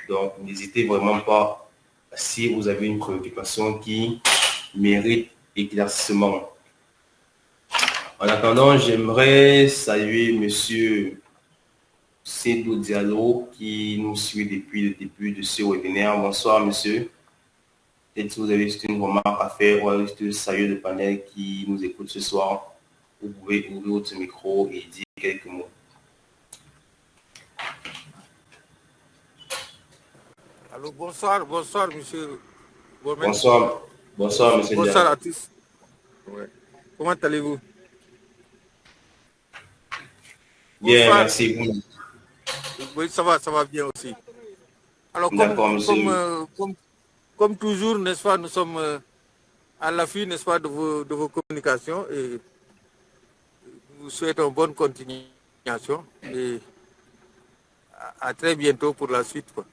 Donc, n'hésitez vraiment pas si vous avez une préoccupation qui mérite éclaircissement. En attendant, j'aimerais saluer Monsieur Cédou Diallo qui nous suit depuis le début de ce webinaire. Bonsoir, monsieur. Peut-être si vous avez juste une remarque à faire ou juste saluer le panel qui nous écoute ce soir, vous pouvez ouvrir votre micro et dire quelques mots. Alors, bonsoir, monsieur. Bonsoir, monsieur Diallo. Bonsoir à tous. Ouais. Comment allez-vous? Bien, bonsoir. Merci. Oui, ça va bien aussi. Alors, comme toujours, n'est-ce pas, nous sommes à l'affût, n'est-ce pas, de vos communications et nous souhaitons bonne continuation et à très bientôt pour la suite, quoi.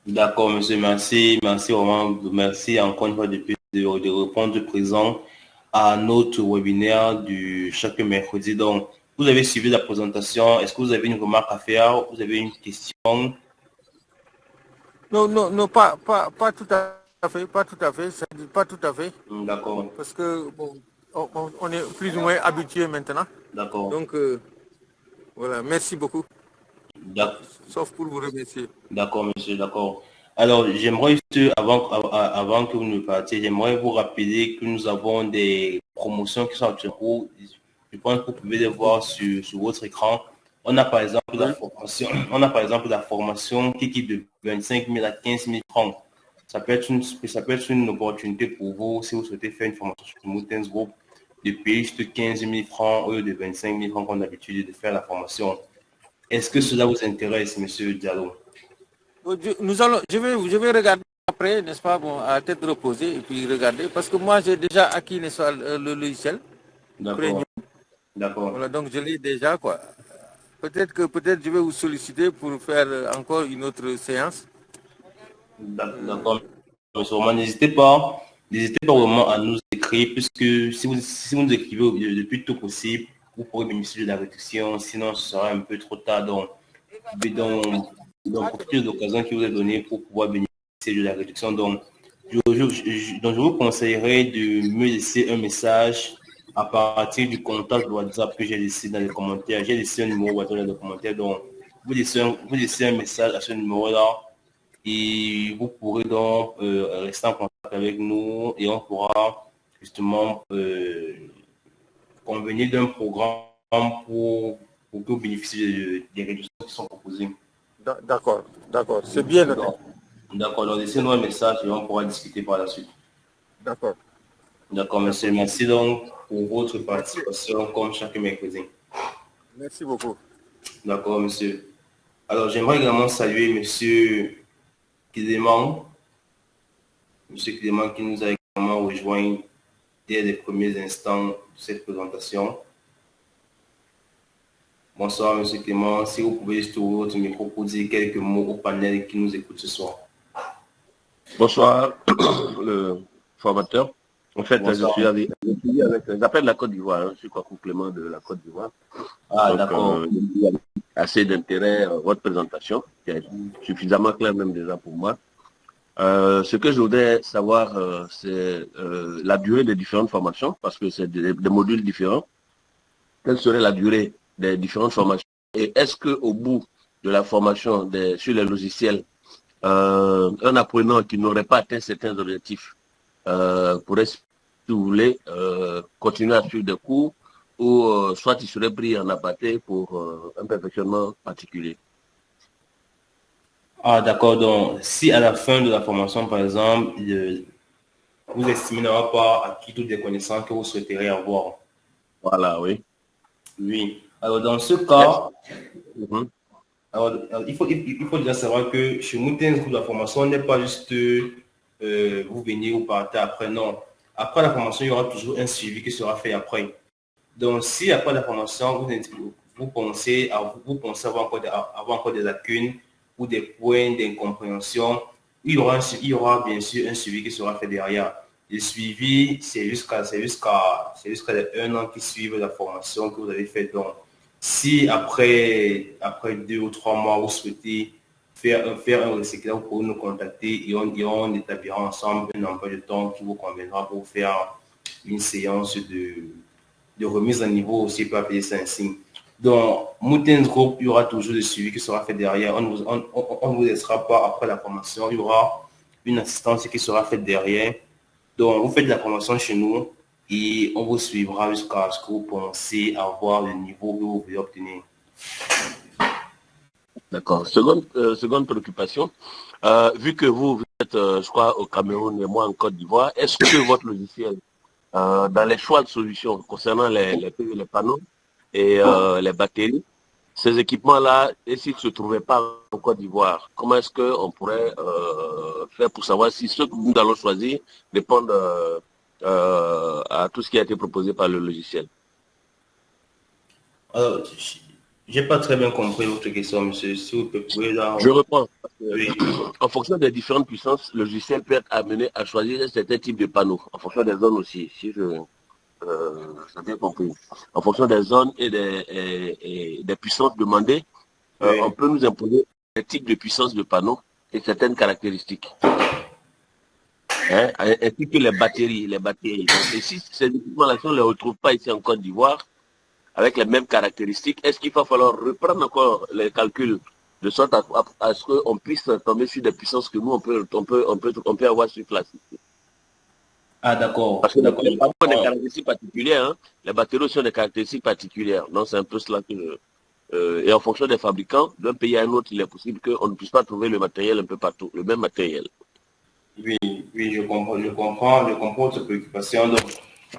D'accord, monsieur, merci vraiment, merci encore une fois de répondre présent à notre webinaire du chaque mercredi. Donc, vous avez suivi la présentation. Est-ce que vous avez une remarque à faire? Vous avez une question? Non, pas tout à fait, pas tout à fait. D'accord. Parce que bon, on est plus ou moins habitué maintenant. D'accord. Donc, voilà, merci beaucoup. Sauf pour vous remercier. D'accord, monsieur, d'accord. Alors, j'aimerais juste, avant que vous ne partiez, j'aimerais vous rappeler que nous avons des promotions qui sont actuellement. Je pense que vous pouvez les voir sur votre écran. On a par exemple la formation qui quitte de 25 000 à 15 000 francs. Ça peut être une opportunité pour vous si vous souhaitez faire une formation sur le Moutens Group de payer juste 15 000 francs au lieu de 25 000 francs qu'on a l'habitude de faire la formation. Est-ce que cela vous intéresse, monsieur Diallo? Je vais regarder après, n'est-ce pas, bon, à tête reposée et puis regarder, parce que moi j'ai déjà acquis, n'est-ce pas, le logiciel. D'accord. D'accord. Voilà, donc je l'ai déjà, quoi. Peut-être je vais vous solliciter pour faire encore une autre séance. D'accord. Monsieur Roman, n'hésitez pas vraiment à nous écrire, puisque si vous nous écrivez le plus tôt possible, vous pourrez bénéficier de la réduction, sinon ce sera un peu trop tard. Donc profitez de l'occasion qui vous est donnée pour pouvoir bénéficier de la réduction. Donc, je vous conseillerais de me laisser un message à partir du contact WhatsApp que j'ai laissé dans les commentaires. J'ai laissé un numéro WhatsApp dans les commentaires. Donc, vous laissez un message à ce numéro-là et vous pourrez donc rester en contact avec nous et on pourra justement convenir d'un programme pour que vous bénéficiez des réductions qui sont proposées. D'accord, d'accord, c'est bien noté. D'accord, donc laissez-nous un message et on pourra discuter par la suite. D'accord. D'accord, monsieur. Merci donc pour votre participation comme chaque mercredi. Merci beaucoup. D'accord, monsieur. Alors, j'aimerais également saluer monsieur Clément. Monsieur Clément qui nous a également rejoint dès les premiers instants de cette présentation. Bonsoir, monsieur Clément. Si vous pouvez juste ouvrir votre micro pour dire quelques mots au panel qui nous écoute ce soir. Bonsoir, le formateur. En fait, Bonsoir. je suis avec les appels de la Côte d'Ivoire. Je suis complément de la Côte d'Ivoire. Ah, d'accord. Assez d'intérêt, votre présentation, qui est suffisamment claire même déjà pour moi. Ce que je voudrais savoir, c'est la durée des différentes formations, parce que c'est des modules différents. Quelle serait la durée des différentes formations? Et est-ce qu'au bout de la formation sur les logiciels, un apprenant qui n'aurait pas atteint certains objectifs pourrait, si vous voulez, continuer à suivre des cours ou soit il serait pris en aparté pour un perfectionnement particulier? Ah, d'accord. Donc, si à la fin de la formation, par exemple, vous estimez n'avoir pas acquis toutes les connaissances que vous souhaiteriez avoir. Voilà, oui. Oui. Alors, dans ce cas, Mhm. alors, il faut déjà savoir que chez Mountain School, la formation n'est pas juste vous venez ou partez après. Non. Après la formation, il y aura toujours un suivi qui sera fait après. Donc, si après la formation, vous pensez avoir encore des lacunes ou des points d'incompréhension, il y aura bien sûr un suivi qui sera fait derrière. Le suivi, c'est jusqu'à les 1 an qui suivent la formation que vous avez faite. Donc, si après 2 ou 3 mois, vous souhaitez faire un recyclage, vous pouvez nous contacter et on établira ensemble un emploi de temps qui vous conviendra pour faire une séance de remise à niveau aussi, peut appeler ça ainsi. Donc, Mountain Group, il y aura toujours le suivi qui sera fait derrière. On ne vous laissera pas après la formation. Il y aura une assistance qui sera faite derrière. Donc, vous faites la formation chez nous et on vous suivra jusqu'à ce que vous pensez avoir le niveau que vous voulez obtenir. D'accord. Seconde préoccupation. Vu que vous êtes, je crois, au Cameroun et moi en Côte d'Ivoire, est-ce que votre logiciel, dans les choix de solutions concernant les panneaux et les batteries, ces équipements-là, et s'ils ne se trouvaient pas en Côte d'Ivoire, comment est-ce qu'on pourrait faire pour savoir si ceux que nous allons choisir répondent à tout ce qui a été proposé par le logiciel? Alors, j'ai pas très bien compris votre question, monsieur. Si vous pouvez là. Je reprends. Oui. En fonction des différentes puissances, le logiciel peut être amené à choisir un certain type de panneaux, en fonction des zones aussi, si j'ai bien compris. En fonction des zones et des puissances demandées, Oui. on peut nous imposer des types de puissance de panneaux et certaines caractéristiques. Hein, ainsi que les batteries. Donc, et si ces équipements-là, si on ne les retrouve pas ici en Côte d'Ivoire, avec les mêmes caractéristiques, est-ce qu'il va falloir reprendre encore les calculs de sorte à ce qu'on puisse tomber sur des puissances que nous, on peut avoir sur place? Ah, d'accord. Parce que les D'accord. panneaux ont des caractéristiques particulières, hein. Les batteries aussi ont des caractéristiques particulières. Donc, c'est un peu cela que et en fonction des fabricants, d'un pays à un autre, il est possible qu'on ne puisse pas trouver le matériel un peu partout, le même matériel. Oui, oui, je comprends votre préoccupation. Donc,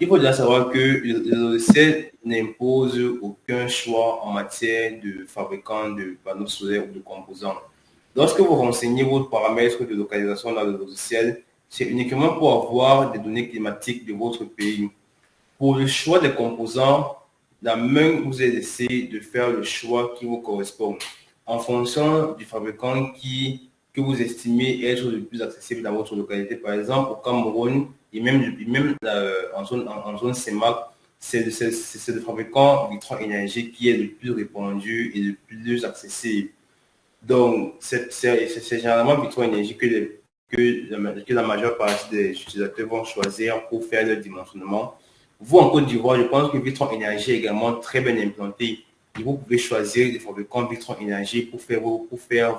il faut déjà savoir que le logiciel n'impose aucun choix en matière de fabricant de panneaux solaires ou de composants. Lorsque vous renseignez vos paramètres de localisation dans le logiciel, c'est uniquement pour avoir des données climatiques de votre pays. Pour le choix des composants, la main vous est laissée de faire le choix qui vous correspond en fonction du fabricant que vous estimez être le plus accessible dans votre localité. Par exemple, au Cameroun et même en zone CEMAC, c'est le fabricant Vitron Énergie qui est le plus répandu et le plus accessible. Donc, c'est généralement Vitron Énergie que la majeure partie des utilisateurs vont choisir pour faire leur dimensionnement. Vous, en Côte d'Ivoire, je pense que Vitron Énergie est également très bien implanté. Et vous pouvez choisir des fabricants Vitron Énergie pour faire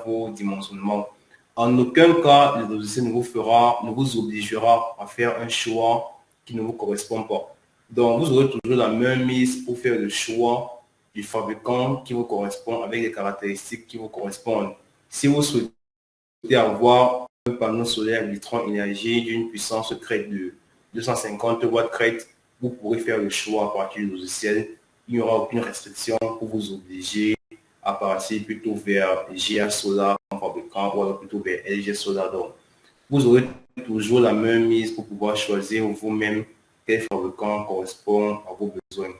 vos dimensionnements. En aucun cas, le logiciel ne vous obligera à faire un choix qui ne vous correspond pas. Donc, vous aurez toujours la même mise pour faire le choix du fabricant qui vous correspond avec les caractéristiques qui vous correspondent. Si vous souhaitez avoir un panneau solaire Vitron Énergie d'une puissance crête de 250 watts crête, vous pourrez faire le choix à partir du logiciel. Il n'y aura aucune restriction pour vous obliger à partir plutôt vers GA Solar en fabricant ou alors plutôt vers LG Solar. Donc, vous aurez toujours la même mise pour pouvoir choisir vous-même quel fabricant correspond à vos besoins.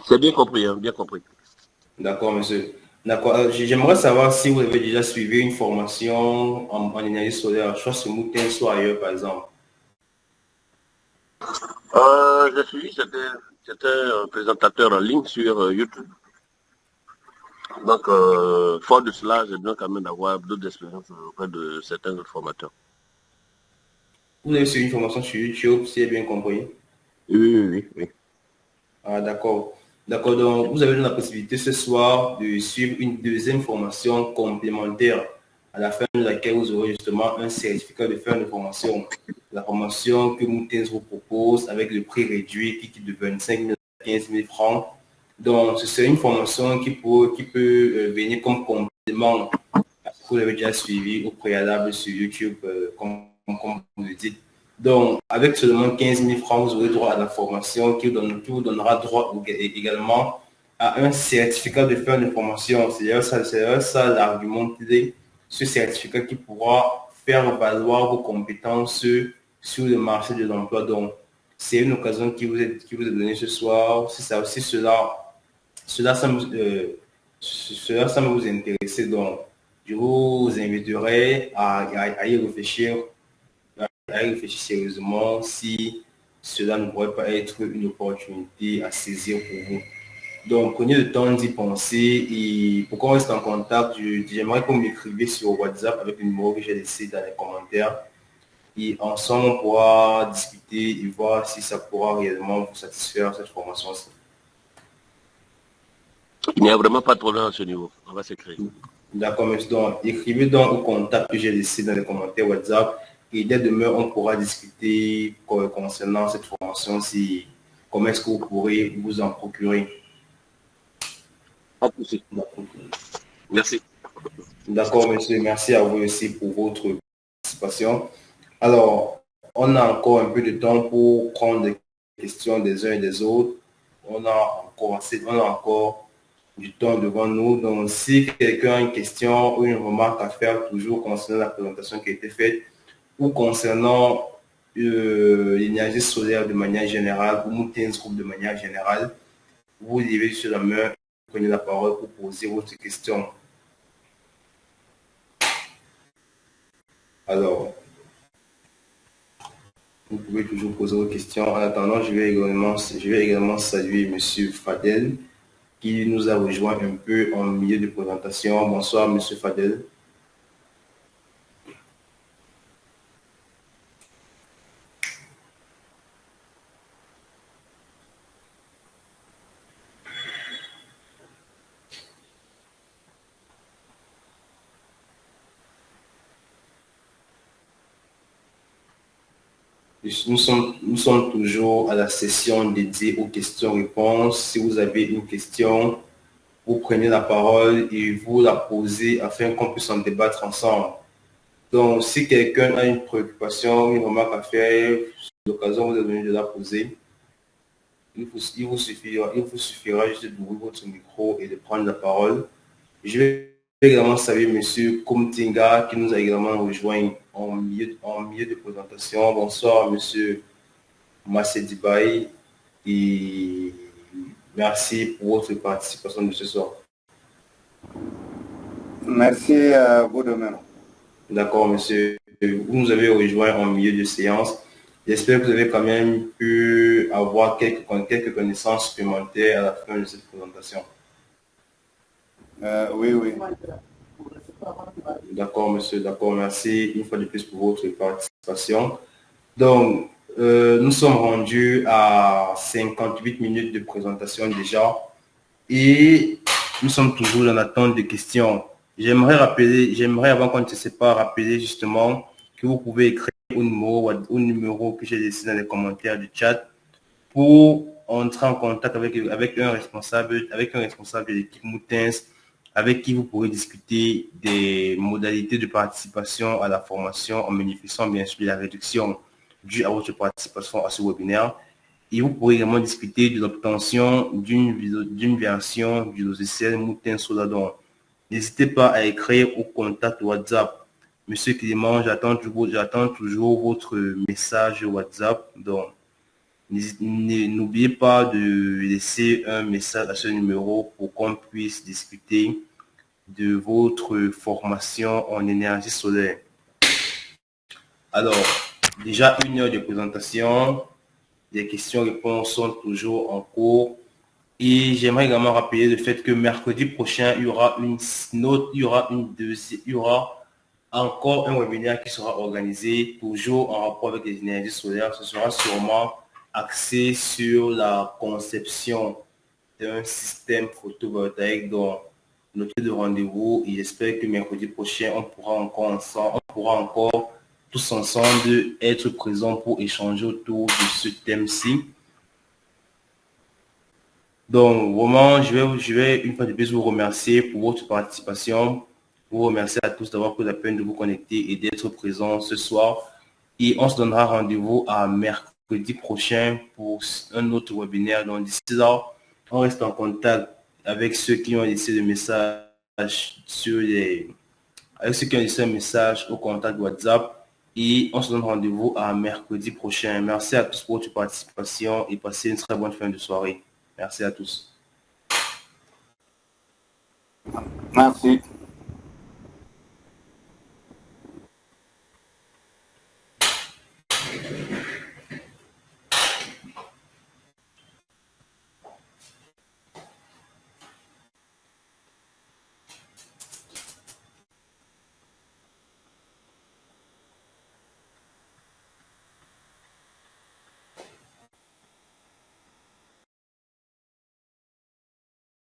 C'est bien compris, hein, bien compris. D'accord, monsieur. D'accord. J'aimerais savoir si vous avez déjà suivi une formation en énergie solaire, soit sur Mountain, soit ailleurs, par exemple. J'ai suivi, c'était un présentateur en ligne sur YouTube. Donc, fort de cela, j'ai besoin quand même d'avoir d'autres expériences auprès de certains autres formateurs. Vous avez suivi une formation sur YouTube, si j'ai bien compris. Oui. Ah, d'accord. D'accord, donc vous avez la possibilité ce soir de suivre une deuxième formation complémentaire à la fin de laquelle vous aurez justement un certificat de fin de formation. La formation que Moutens vous propose avec le prix réduit qui quitte de 25 000 à 15 000 francs. Donc, ce serait une formation qui peut venir comme complément à ce que vous avez déjà suivi au préalable sur YouTube, comme vous le dites. Donc, avec seulement 15 000 francs, vous aurez droit à la formation qui vous donnera droit également à un certificat de fin de formation. C'est ça l'argument clé, ce certificat qui pourra faire valoir vos compétences sur le marché de l'emploi. Donc, c'est une occasion qui vous est donnée ce soir. Si ça aussi, cela semble vous intéresser. Donc, je vous inviterai à y réfléchir sérieusement si cela ne pourrait pas être une opportunité à saisir pour vous. Donc, prenez le temps d'y penser et pour qu'on reste en contact, j'aimerais que vous m'écriviez sur WhatsApp avec le numéro que j'ai laissé dans les commentaires. Et ensemble, on pourra discuter et voir si ça pourra réellement vous satisfaire cette formation-ci. Il n'y a vraiment pas de problème à ce niveau. On va s'écrire. D'accord, monsieur. Donc, écrivez donc au contact que j'ai laissé dans les commentaires WhatsApp. Et dès demain, on pourra discuter concernant cette formation, si comment est-ce que vous pourrez vous en procurer. Pas de souci. Merci. D'accord, monsieur. Merci à vous aussi pour votre participation. Alors, on a encore un peu de temps pour prendre des questions des uns et des autres. On a encore du temps devant nous. Donc, si quelqu'un a une question ou une remarque à faire, toujours concernant la présentation qui a été faite, ou concernant l'énergie solaire de manière générale, ou Mountains Group de manière générale, vous levez sur la main, prenez la parole pour poser votre question. Alors, vous pouvez toujours poser vos questions. En attendant, je vais également saluer M. Fadel, qui nous a rejoint un peu en milieu de présentation. Bonsoir, M. Fadel. Nous sommes toujours à la session dédiée aux questions-réponses. Si vous avez une question, vous prenez la parole et vous la posez afin qu'on puisse en débattre ensemble. Donc, si quelqu'un a une préoccupation, une remarque à faire, l'occasion vous est donnée de la poser. Il vous suffira juste d'ouvrir votre micro et de prendre la parole. Je vais également saluer Monsieur Kumtinga qui nous a également rejoint en milieu de présentation. Bonsoir Monsieur Massedibaï et merci pour votre participation de ce soir. Merci à vous de même. D'accord, monsieur. Vous nous avez rejoint en milieu de séance. J'espère que vous avez quand même pu avoir quelques connaissances supplémentaires à la fin de cette présentation. Oui, oui. D'accord, monsieur. D'accord, merci une fois de plus pour votre participation. Donc, nous sommes rendus à 58 minutes de présentation déjà et nous sommes toujours dans l'attente de questions. J'aimerais avant qu'on ne se sépare, rappeler justement que vous pouvez écrire au numéro que j'ai laissé dans les commentaires du chat pour entrer en contact avec un responsable de l'équipe Moutins, avec qui vous pourrez discuter des modalités de participation à la formation en manifestant bien sûr la réduction due à votre participation à ce webinaire. Et vous pourrez également discuter de l'obtention d'une version du logiciel Moutins Soladon. N'hésitez pas à écrire au contact WhatsApp. Monsieur Clément, j'attends toujours votre message WhatsApp. Donc, n'oubliez pas de laisser un message à ce numéro pour qu'on puisse discuter de votre formation en énergie solaire. Alors, déjà 1 heure de présentation. Les questions-réponses sont toujours en cours. Et j'aimerais également rappeler le fait que mercredi prochain, il y aura encore un webinaire qui sera organisé, toujours en rapport avec les énergies solaires. Ce sera sûrement axé sur la conception d'un système photovoltaïque. Donc, notez le rendez-vous et j'espère que mercredi prochain, on pourra encore tous ensemble être présents pour échanger autour de ce thème-ci. Donc, vraiment, je vais une fois de plus vous remercier pour votre participation. Vous remercier à tous d'avoir pris la peine de vous connecter et d'être présents ce soir. Et on se donnera rendez-vous à mercredi prochain pour un autre webinaire. Donc, d'ici là, on reste en contact avec ceux qui ont laissé le message au contact WhatsApp. Et on se donne rendez-vous à mercredi prochain. Merci à tous pour votre participation et passez une très bonne fin de soirée. Merci à tous. Merci.